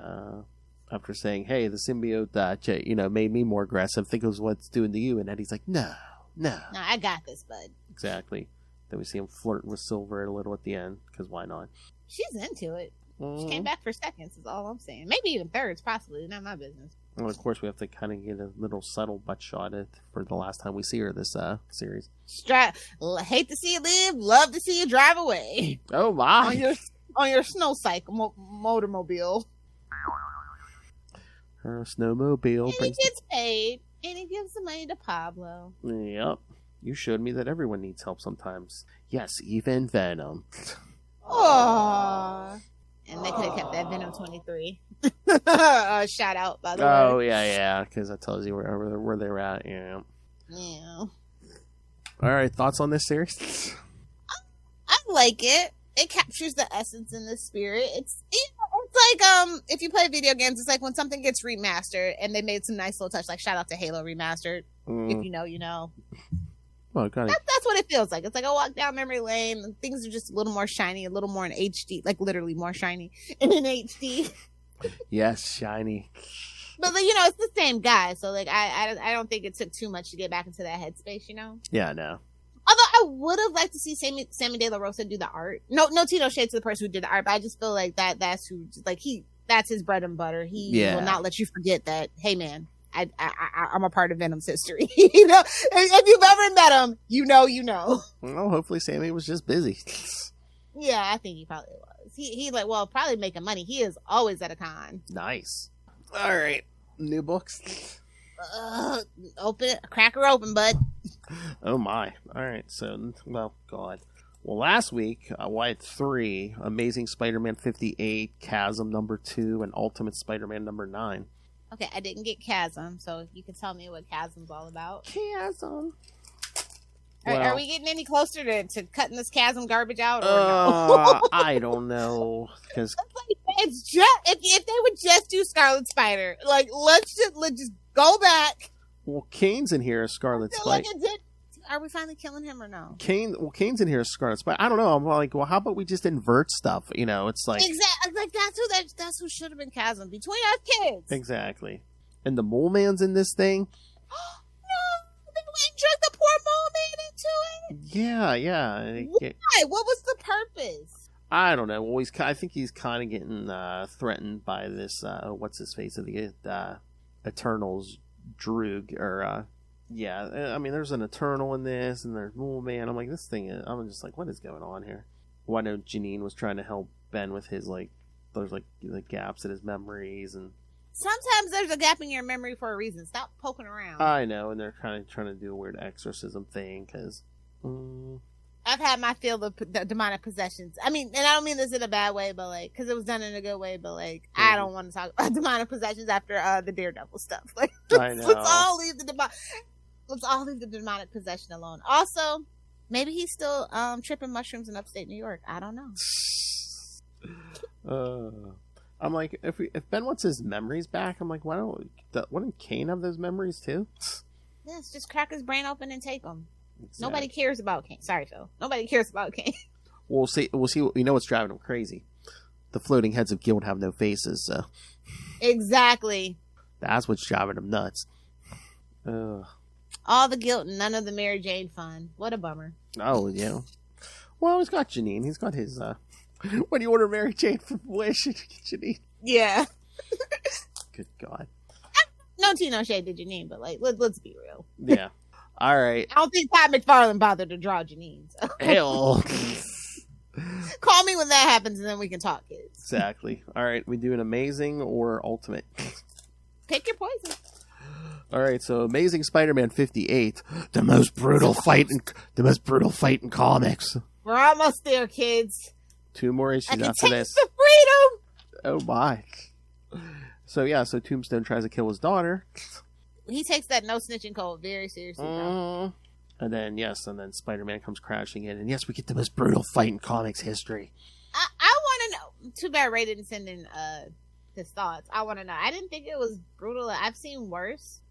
after saying, hey, the symbiote, made me more aggressive, think of what it's doing to you, and Eddie's like, no. No, I got this, bud. Exactly. Then we see him flirting with Silver a little at the end, because why not? She's into it. She came back for seconds, is all I'm saying. Maybe even thirds, possibly. Not my business. And of course, we have to kind of get a little subtle butt shot for the last time we see her this series. Hate to see you live, love to see you drive away. Oh my! On your snow cycle, motormobile. Her snowmobile. And he gets paid, and he gives the money to Pablo. Yep. You showed me that everyone needs help sometimes. Yes, even Venom. Aww. And they could have kept that Venom 23. Shout out, by the way. Oh, yeah, because that tells you where they're at. Yeah. Yeah. All right, thoughts on this series? I like it. It captures the essence and the spirit. It's like if you play video games, it's like when something gets remastered and they made some nice little touch. Like shout out to Halo Remastered. If you know, you know. Well, that's what it feels like. It's like I walk down memory lane and things are just a little more shiny, a little more in HD, like literally more shiny and in HD. Yes, shiny. But like, you know, it's the same guy, so like I don't think it took too much to get back into that headspace, you know. Yeah, no. Although I would have liked to see Sammy De La Rosa do the art. No Tino shade to the person who did the art, but I just feel like that's who, like, that's his bread and butter. He will not let you forget that. Hey man, I'm a part of Venom's history. You know, if you've ever met him, you know. Well, hopefully Sammy was just busy. Yeah, I think he probably was. He like, well, probably making money. He is always at a con. Nice. All right, new books. Open it, crack her open, bud. Oh my! All right, so God. Well, last week I had 3: Amazing Spider-Man 58, Chasm number 2, and Ultimate Spider-Man number 9. Okay, I didn't get Chasm, so you can tell me what Chasm's all about. Chasm. Are we getting any closer to cutting this Chasm garbage out? Or no? I don't know, because it's just if they would just do Scarlet Spider, like let's just go back. Well, Kaine's in here as Scarlet Spider. Are we finally killing him or no? Kaine's in here as Scarlet Spider. I don't know. I'm like, well, how about we just invert stuff? You know, it's like exactly like that's who should have been Chasm between us kids. Exactly. And the Mole Man's in this thing. No, they jerked the poor Mole Man into it. Yeah. Why? What was the purpose? I don't know. Well, I think he's kind of getting threatened by this. What's his face of the Eternals, Droog, or yeah. I mean, there's an Eternal in this, and there's Mole Man. I'm like, this thing is. I'm just like, what is going on here? Well, I know Janine was trying to help Ben with his there's the gaps in his memories, and sometimes there's a gap in your memory for a reason. Stop poking around. I know, and they're kind of trying to do a weird exorcism thing because. I've had my fill of the demonic possessions. I mean, and I don't mean this in a bad way, but like, because it was done in a good way. But like, I don't want to talk about demonic possessions after the Daredevil stuff. Like, I know. Let's all leave the demonic possession alone. Also, maybe he's still tripping mushrooms in upstate New York. I don't know. I'm like, if Ben wants his memories back, I'm like, wouldn't Kaine have those memories too? Yes, just crack his brain open and take them. Exactly. Nobody cares about Kaine. Sorry, Phil. Nobody cares about Kaine. We'll see. You know what's driving him crazy? The floating heads of guild have no faces, so exactly. That's what's driving him nuts. All the guilt and none of the Mary Jane fun. What a bummer. Oh, yeah. Well, he's got Janine. He's got his. When you order Mary Jane from Wish, Janine. Yeah. Good God. No tea, no shade to Janine, but like, let's be real. Yeah. All right. I don't think Todd McFarlane bothered to draw Janine. So. Hell. Call me when that happens, and then we can talk, kids. Exactly. All right. We do an Amazing or Ultimate. Pick your poison. All right. So Amazing Spider-Man 58, the most brutal fight in comics. We're almost there, kids. 2 more issues I can after this. taste the freedom. Oh my. So Tombstone tries to kill his daughter. He takes that no snitching code very seriously. And then Spider-Man comes crashing in, and yes, we get the most brutal fight in comics history. I want to know. Too bad Ray didn't send in his thoughts. I want to know. I didn't think it was brutal. I've seen worse.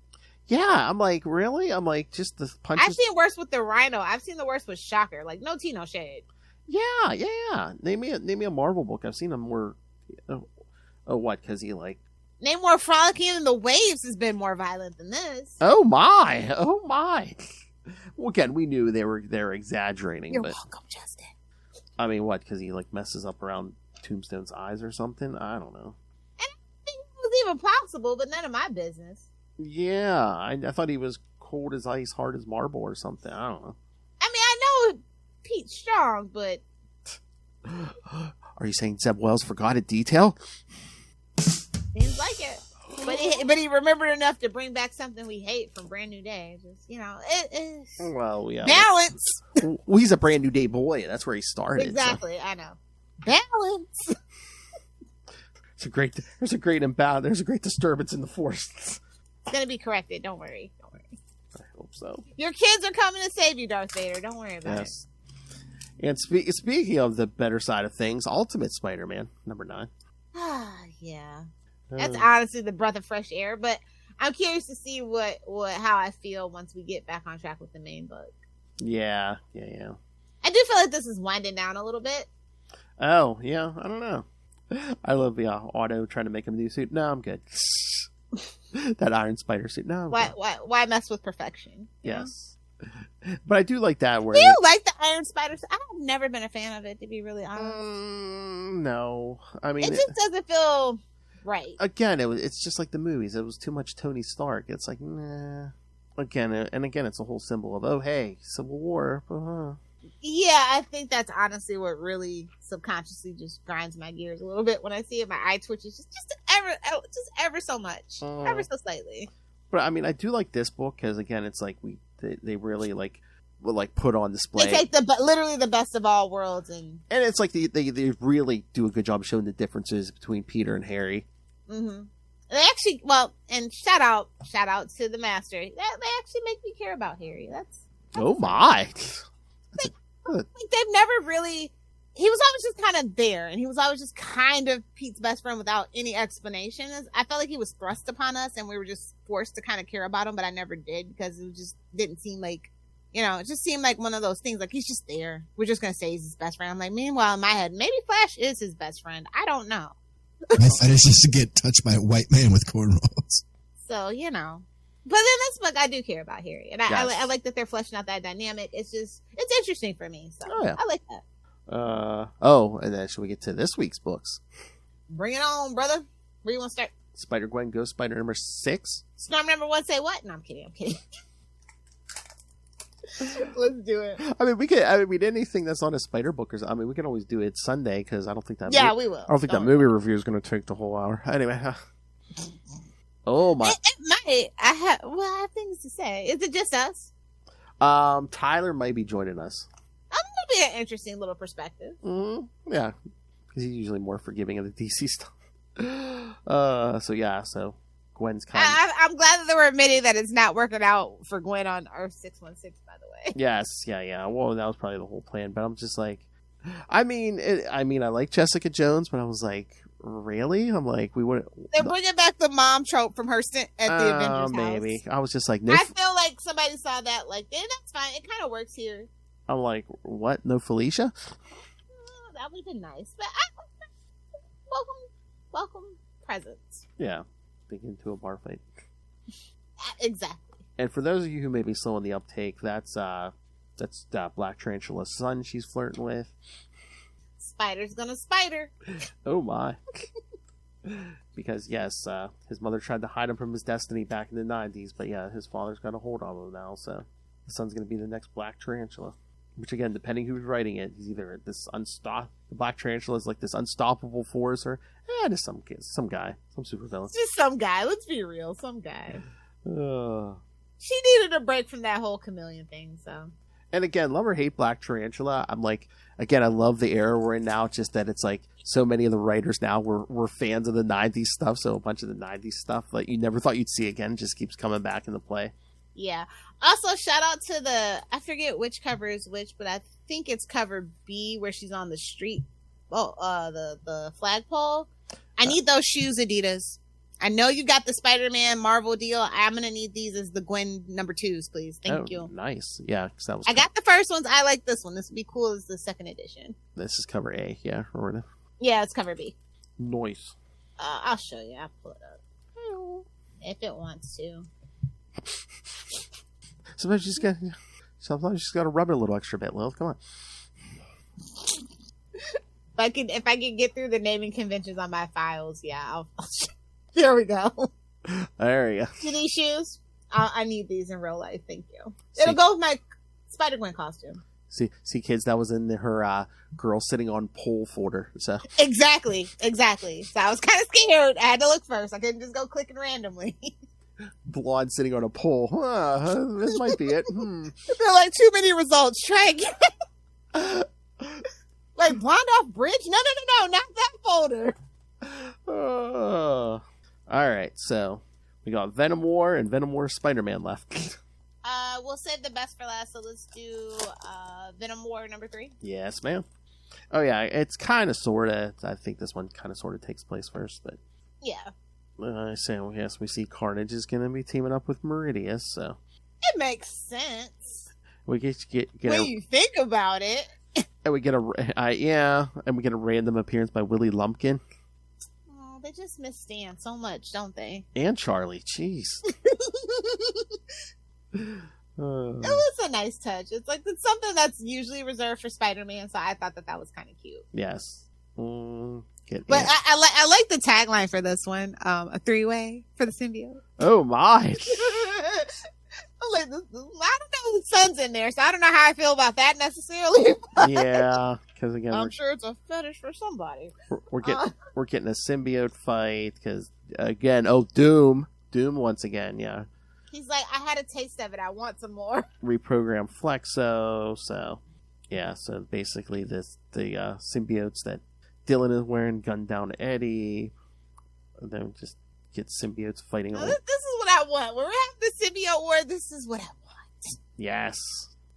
Yeah, I'm like, really? I'm like, just the punches. I've seen worse with the Rhino. I've seen the worst with Shocker. Like, no tea, no shade. Yeah. Name me a Marvel book. I've seen them more. What? Because he like. Name more frolicking, and the Waves has been more violent than this. Oh my! Well, again, we knew they were exaggerating. You're but, welcome, Justin. I mean, what? Because he like messes up around Tombstone's eyes or something? I don't know. And I think it was even possible, but none of my business. Yeah, I thought he was cold as ice, hard as marble or something. I don't know. I mean, I know Pete's strong, but... Are you saying Zeb Wells forgot a detail? Seems like it. But he remembered enough to bring back something we hate from Brand New Day. Just, Well, yeah. Balance! Well, he's a Brand New Day boy. That's where he started. Exactly, so. I know. Balance! There's a great disturbance in the force. It's gonna be corrected. Don't worry. I hope so. Your kids are coming to save you, Darth Vader. Don't worry about it. And speaking of the better side of things, Ultimate Spider-Man, number 9. Yeah. That's honestly the breath of fresh air, but I'm curious to see how I feel once we get back on track with the main book. Yeah. I do feel like this is winding down a little bit. Oh, yeah, I don't know. I love Otto trying to make him a new suit. No, I'm good. that Iron Spider suit. No. Why mess with perfection? Yes. But I do like that where... Do you like the Iron Spider suit? I've never been a fan of it, to be really honest. No. I mean... It just doesn't feel right. Again, it's just like the movies. It was too much Tony Stark. It's like, nah. Again, it's a whole symbol of, oh, hey, Civil War. Yeah, I think that's honestly what really subconsciously just grinds my gears a little bit when I see it. My eye twitches just ever so much, ever so slightly. But I mean, I do like this book because again, it's like they really will put on display. They take literally the best of all worlds, and it's like they really do a good job showing the differences between Peter and Harry. Mm-hmm. They actually, and shout out to the Master. They actually make me care about Harry. That's oh my. Like they've never really. He was always just kind of there, and he was always just kind of Pete's best friend without any explanation. I felt like he was thrust upon us, and we were just forced to kind of care about him, but I never did because it just didn't seem like, it just seemed like one of those things. Like he's just there. We're just gonna say he's his best friend. I'm like, meanwhile in my head, maybe Flash is his best friend. I don't know. My fight is just to get touched by a white man with cornrows. So, But in this book, I do care about Harry. And I like that they're fleshing out that dynamic. It's interesting for me. So, I like that. And then should we get to this week's books? Bring it on, brother. Where you want to start? Spider-Gwen Ghost Spider number 6. Storm number 1 say what? No, I'm kidding. Let's do it. I mean, we could. I mean, anything that's on a Spider book, we can always do it Sunday because I don't think that. Yeah, we will. I don't think that movie review is going to take the whole hour. Anyway. Oh my! It might. I have things to say. Is it just us? Tyler might be joining us. That'll be an interesting little perspective. Mm-hmm. Yeah, because he's usually more forgiving of the DC stuff. So Gwen's kind. I'm glad that they were admitting that it's not working out for Gwen on Earth 616. By the way. Yes. Yeah. Well, that was probably the whole plan. But I'm just like, I like Jessica Jones, but I was like, really? I'm like, we wouldn't. They're bringing back the mom trope from her stint at the Avengers maybe. house. I was just like, I feel like somebody saw that, like, that's fine. It kind of works here. I'm like, what? No Felicia? That would have been nice. But welcome presents. Yeah. Big into a bar fight. Exactly. And for those of you who may be slow on the uptake, that's Black Tarantula's son she's flirting with. Spider's gonna spider. Oh my. Because yes, his mother tried to hide him from his destiny back in the 90s, but yeah, his father's got a hold on him now, so the son's gonna be the next Black Tarantula. Which again, depending who's writing it, he's either the Black Tarantula is like this unstoppable force, or just some guy, some supervillain. Just some guy. Let's be real, some guy. She needed a break from that whole chameleon thing, so. And again, love or hate Black Tarantula, I'm like, again, I love the era we're in now, just that it's like, so many of the writers now were fans of the 90s stuff, so a bunch of the 90s stuff that you never thought you'd see again just keeps coming back into play. Yeah. Also, shout out to I forget which cover is which, but I think it's cover B where she's on the street. The flagpole. I need those shoes, Adidas. I know you got the Spider-Man Marvel deal. I'm going to need these as the Gwen number 2s, please. Thank you. Nice. Yeah. Cause that was I got the first ones. I like this one. This would be cool as the second edition. This is cover A. Yeah. Or yeah, it's cover B. Nice. I'll show you. I'll pull it up. If it wants to. Sometimes you just got to rub it a little extra bit, Lilith. Come on. If I can get through the naming conventions on my files, yeah. There we go. There you go. Do these shoes? I need these in real life. Thank you. It'll go with my Spider-Gwen costume. See, kids, that was in her girl sitting on pole folder. So exactly. So I was kind of scared. I had to look first. I couldn't just go clicking randomly. Blonde sitting on a pole. This might be it. They're like too many results. Try again. Like blonde off bridge? No, not that folder. All right, so we got Venom War and Venom War Spider-Man left. We'll save the best for last, so let's do Venom War number 3. Yes, ma'am. Oh yeah, it's kind of sorta. I think this one kind of sorta takes place first, but yeah. Yes, we see Carnage is going to be teaming up with Meridius, so it makes sense. We get when you think about it. And we get a random appearance by Willie Lumpkin. Oh, they just miss Stan so much, don't they? And Charlie, jeez. It was a nice touch. It's like it's something that's usually reserved for Spider-Man, so I thought that was kind of cute. Yes. But I like the tagline for this one, a 3-way for the symbiote. Oh my. Like, I don't know whose son's in there, so I don't know how I feel about that necessarily. Yeah, because again, I'm sure it's a fetish for somebody. We're getting a symbiote fight because again, Doom once again, yeah. He's like, I had a taste of it. I want some more. Reprogram Flexo, so yeah. So basically, the symbiotes that Dylan is wearing gun down Eddie, and then just get symbiotes fighting. This is what I want. When we have the symbiote war, this is what I want. Yes.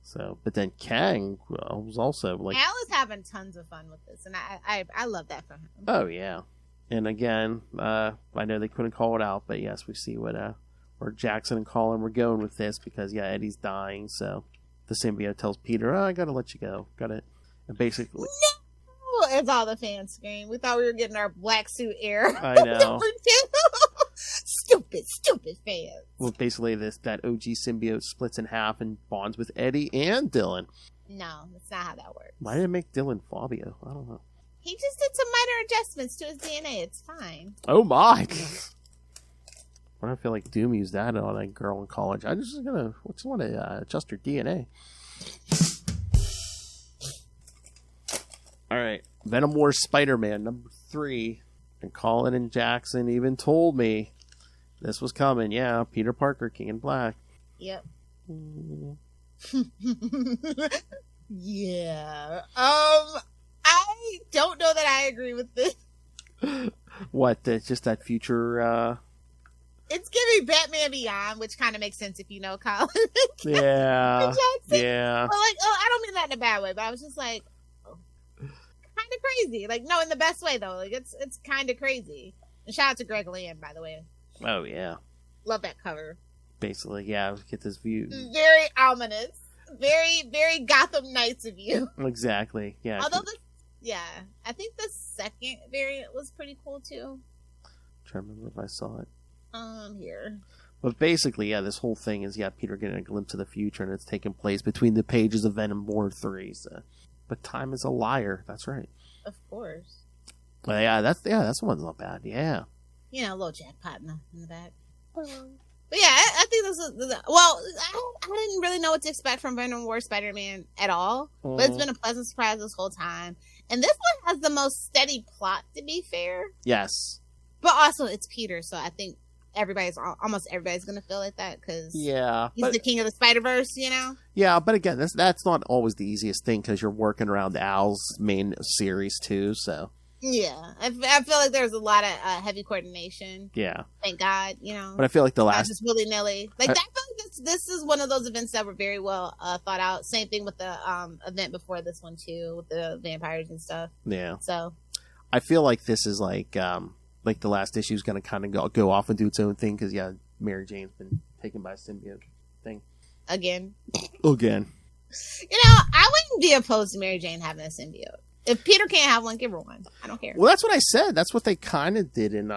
So, but then Kang was also like, Al is having tons of fun with this, and I love that for him. Oh yeah. And again, I know they couldn't call it out, but yes, we see where Jackson and Colin were going with this because Eddie's dying, so the symbiote tells Peter, I gotta let you go. And basically, no! It's all the fans scream. We thought we were getting our black suit air. I know. Stupid fans. Well, basically that OG symbiote splits in half and bonds with Eddie and Dylan. No, that's not how that works. Why did it make Dylan Fabio? I don't know. He just did some minor adjustments to his DNA. It's fine. Oh my! I don't feel like Doom used that on a girl in college. I just want to adjust her DNA. All right, Venom War Spider-Man number 3, and Colin and Jackson even told me this was coming. Yeah, Peter Parker, King in Black. Yep. Yeah. I don't know that I agree with this. What? Just that future. It's giving Batman Beyond, which kind of makes sense if you know Colin. Yeah. Yeah. Well, like, I don't mean that in a bad way, but I was just like, kind of crazy. Like, no, in the best way though. Like, it's kind of crazy. And shout out to Greg Land, by the way. Oh yeah. Love that cover. Basically, yeah. Get this view. Very ominous. Very, very Gotham Knights of you. Exactly. Yeah. Although I think the second variant was pretty cool too. I'm trying to remember if I saw it. Here. But basically, yeah, this whole thing is Peter getting a glimpse of the future, and it's taking place between the pages of Venom War 3. So. But time is a liar. That's right. Of course. Well, yeah, that's one's not bad. Yeah. You know, a little jackpot in the back. But yeah, I think this is well. I didn't really know what to expect from Venom War Spider-Man at all, but it's been a pleasant surprise this whole time. And this one has the most steady plot, to be fair. Yes. But also, it's Peter, so I think almost everybody's gonna feel like that because he's the king of the Spider-Verse, you know. Yeah, but again, that's not always the easiest thing because you're working around Al's main series too. So yeah, I feel like there's a lot of heavy coordination. Yeah, thank God, you know. But I feel like the last just willy nilly like that. I feel like this is one of those events that were very well thought out. Same thing with the event before this one too, with the vampires and stuff. Yeah. So I feel like this is like the last issue is going to kind of go off and do its own thing because Mary Jane's been taken by a symbiote thing again. You know, I wouldn't be opposed to Mary Jane having a symbiote. If Peter can't have one, give her one. I don't care. Well, that's what I said. That's what they kind of did in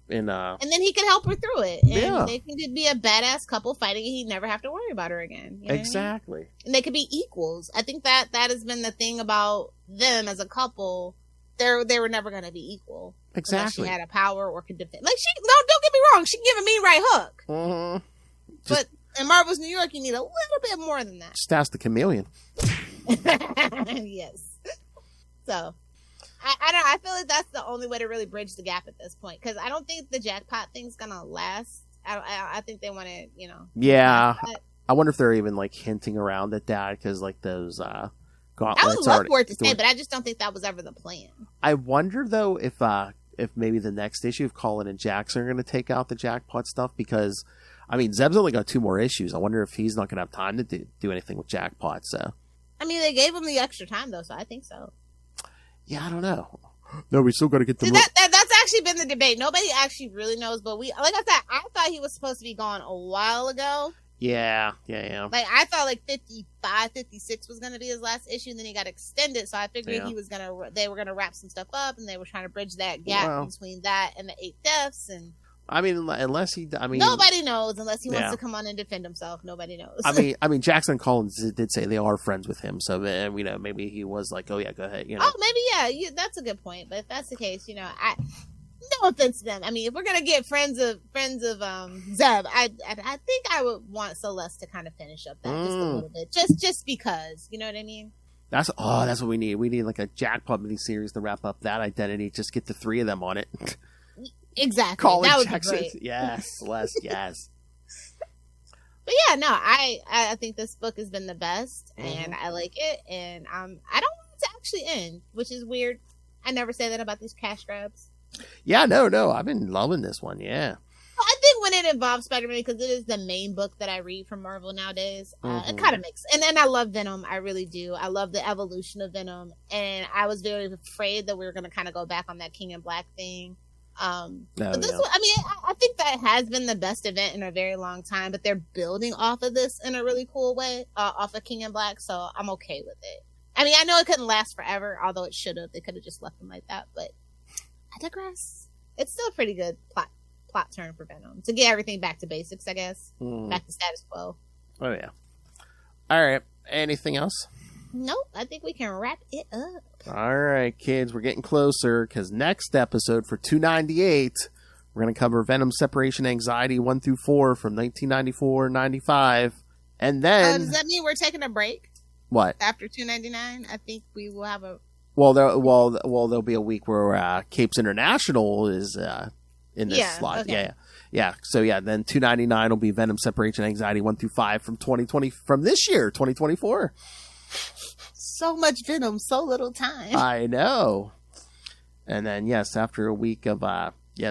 and then he could help her through it. And they could be a badass couple fighting, and he'd never have to worry about her again. You know exactly. What I mean? And they could be equals. I think that has been the thing about them as a couple. They were never going to be equal. Exactly. She had a power or could defend. Like don't get me wrong. She can give a mean right hook. Mm-hmm. But in Marvel's New York, you need a little bit more than that. Just ask the chameleon. Yes. So, I feel like that's the only way to really bridge the gap at this point because I don't think the jackpot thing's gonna last. I think they want to, you know. Yeah. I wonder if they're even like hinting around at that because like those gauntlets. I would love for it to stay, but I just don't think that was ever the plan. I wonder though if maybe the next issue of Colin and Jackson are going to take out the jackpot stuff because I mean Zeb's only got 2 more issues. I wonder if he's not going to have time to do anything with jackpot. So I mean they gave him the extra time though, so I think so. Yeah, I don't know. No, we still got to get the. That's actually been the debate. Nobody actually really knows, but like I said, I thought he was supposed to be gone a while ago. Yeah. Like, I thought like 55, 56 was going to be his last issue, and then he got extended, so I figured they were going to wrap some stuff up, and they were trying to bridge that gap between that and the 8 deaths, and... I mean, nobody knows unless he wants to come on and defend himself. Nobody knows. I mean, Jackson Collins did say they are friends with him, so maybe he was like, "Oh yeah, go ahead." Oh, maybe that's a good point. But if that's the case, no offense to them. I mean, if we're gonna get friends of Zeb, I think I would want Celeste to kind of finish up that just a little bit, just because, you know what I mean. That's what we need. We need like a Jackpot mini series to wrap up that identity. Just get the 3 of them on it. Exactly. That would be great. Yes, Celeste, yes. But yeah, no, I think this book has been the best, and I like it, and I don't want it to actually end, which is weird. I never say that about these cash grabs. Yeah, no, I've been loving this one, yeah. I think when it involves Spider-Man, because it is the main book that I read from Marvel nowadays, it kind of makes... And then I love Venom, I really do. I love the evolution of Venom, and I was very afraid that we were going to kind of go back on that King in Black thing. But this one, I mean, I think that has been the best event in a very long time, but they're building off of this in a really cool way, off of King in Black, so I'm okay with it. I mean, I know it couldn't last forever, although it should have. They could have just left them like that, but I digress. It's still a pretty good plot turn for Venom to get everything back to basics, I guess. Back to status quo. Oh yeah. All right. Anything else? Nope. I think we can wrap it up. All right, kids, we're getting closer, because next episode for 298, we're going to cover Venom Separation Anxiety 1 through 4 from 1994-95, and then... does that mean we're taking a break? What? After 299? I think we will have a... Well, there'll be a week where Capes International is in this slot. Okay. Yeah. So, then 299 will be Venom Separation Anxiety 1 through 5 from 2020, from this year, 2024. So much Venom, so little time. I know. And then, after a week of,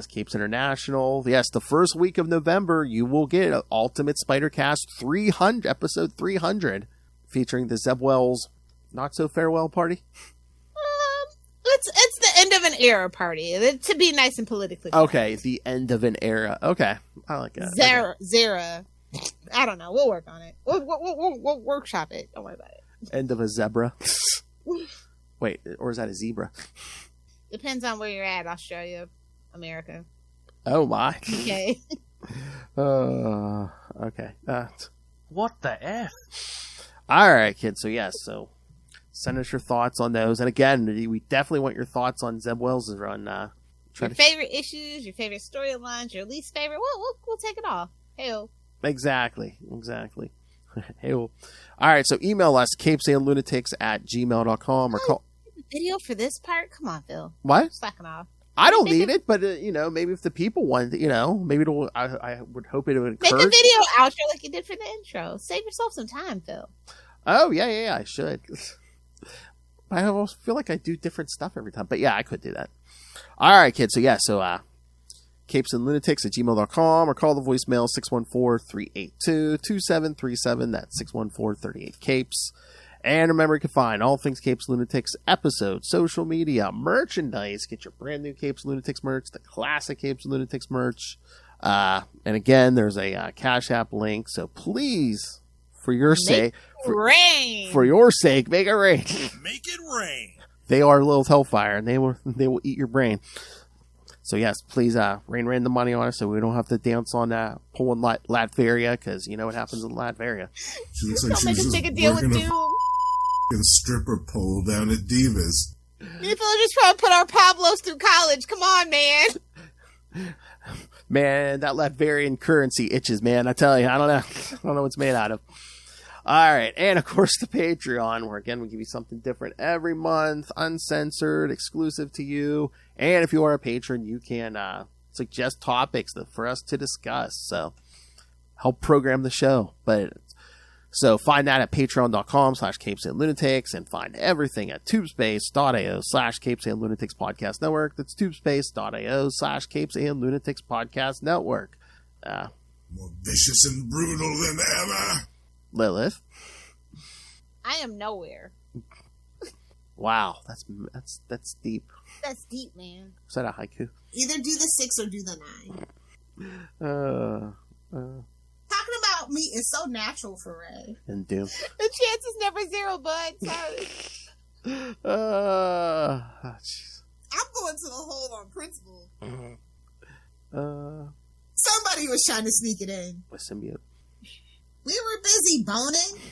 Capes International, the first week of November, you will get Ultimate Spider-Cast 300, episode 300, featuring the Zeb Wells Not-So-Farewell Party. It's the end of an era party, to be nice and politically correct. Okay, the end of an era. Okay, I like that. Zera. I don't know. We'll work on it. We'll workshop it. Don't worry about it. End of a zebra. Wait, or is that a zebra? Depends on where you're at. Australia, America. Oh my. Okay. Okay. What the F? All right, kids. So send us your thoughts on those. And again, we definitely want your thoughts on Zeb Wells' run. Your favorite issues, your favorite storylines, your least favorite. We'll take it all. Hey-o. Exactly. Hey-o. All right, so email us, CapesandLunatics@gmail.com, or call... Video for this part? Come on, Phil. What? Slacking off. I don't need it, but, maybe if the people want it, maybe it'll... I would hope it would encourage... Make a video outro like you did for the intro. Save yourself some time, Phil. Oh, yeah, I should. I almost feel like I do different stuff every time, but I could do that. All right, kids, so CapesandLunatics@gmail.com, or call the voicemail 614-382-2737. That's 614-38-CAPES. And remember, you can find all things Capes Lunatics, episodes, social media, merchandise. Get your brand new Capes Lunatics merch, the classic Capes Lunatics merch. And again, there's a Cash App link, so please, for your sake, for your sake, make it rain. Make it rain. They are Lilith Hellfire, and they will eat your brain. So yes, please rain the money on us so we don't have to dance on pulling Latveria, because you know what happens in Latveria. She looks like Don't she make was us just take a deal with working Doom. a stripper pole down at Divas. People are just trying to put our Pablos through college. Come on, man. Man, that Latverian currency itches, man. I tell you, I don't know what it's made out of. All right, and of course the Patreon, where again we give you something different every month, uncensored, exclusive to you. And if you are a patron, you can suggest topics for us to discuss. So help program the show. So find that at patreon.com/CapesandLunatics, and find everything at tubespace.io/CapesandLunatics Podcast Network. That's tubespace.io/CapesandLunatics Podcast Network. More vicious and brutal than ever. Lilith. I am nowhere. Wow, that's deep. That's deep, man. Is that a haiku? Either do the 6 or do the 9. Talking about about meat is so natural for Ray. And Doom. The chance is never zero, bud. Sorry. Jeez. I'm going to the hole on principle. Uh, Somebody was trying to sneak it in. a symbiote. We were busy boning.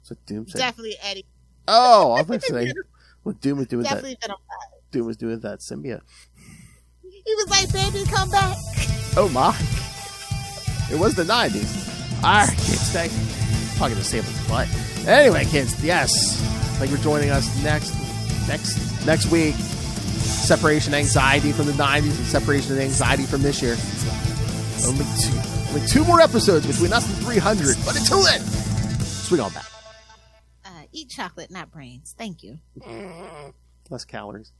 So Doom said. Definitely Eddie. Oh, I was saying what Doom was doing Definitely that. Venom. Doom was doing that symbiote. He was like, baby, come back. Oh my! It was the 90s. All right, kids, talking to Sable's butt. Anyway, kids, yes, thank you for joining us next week. Separation anxiety from the 90s and separation anxiety from this year. Only two more episodes between us and 300. But until then, swing on back. Eat chocolate, not brains. Thank you. Less calories.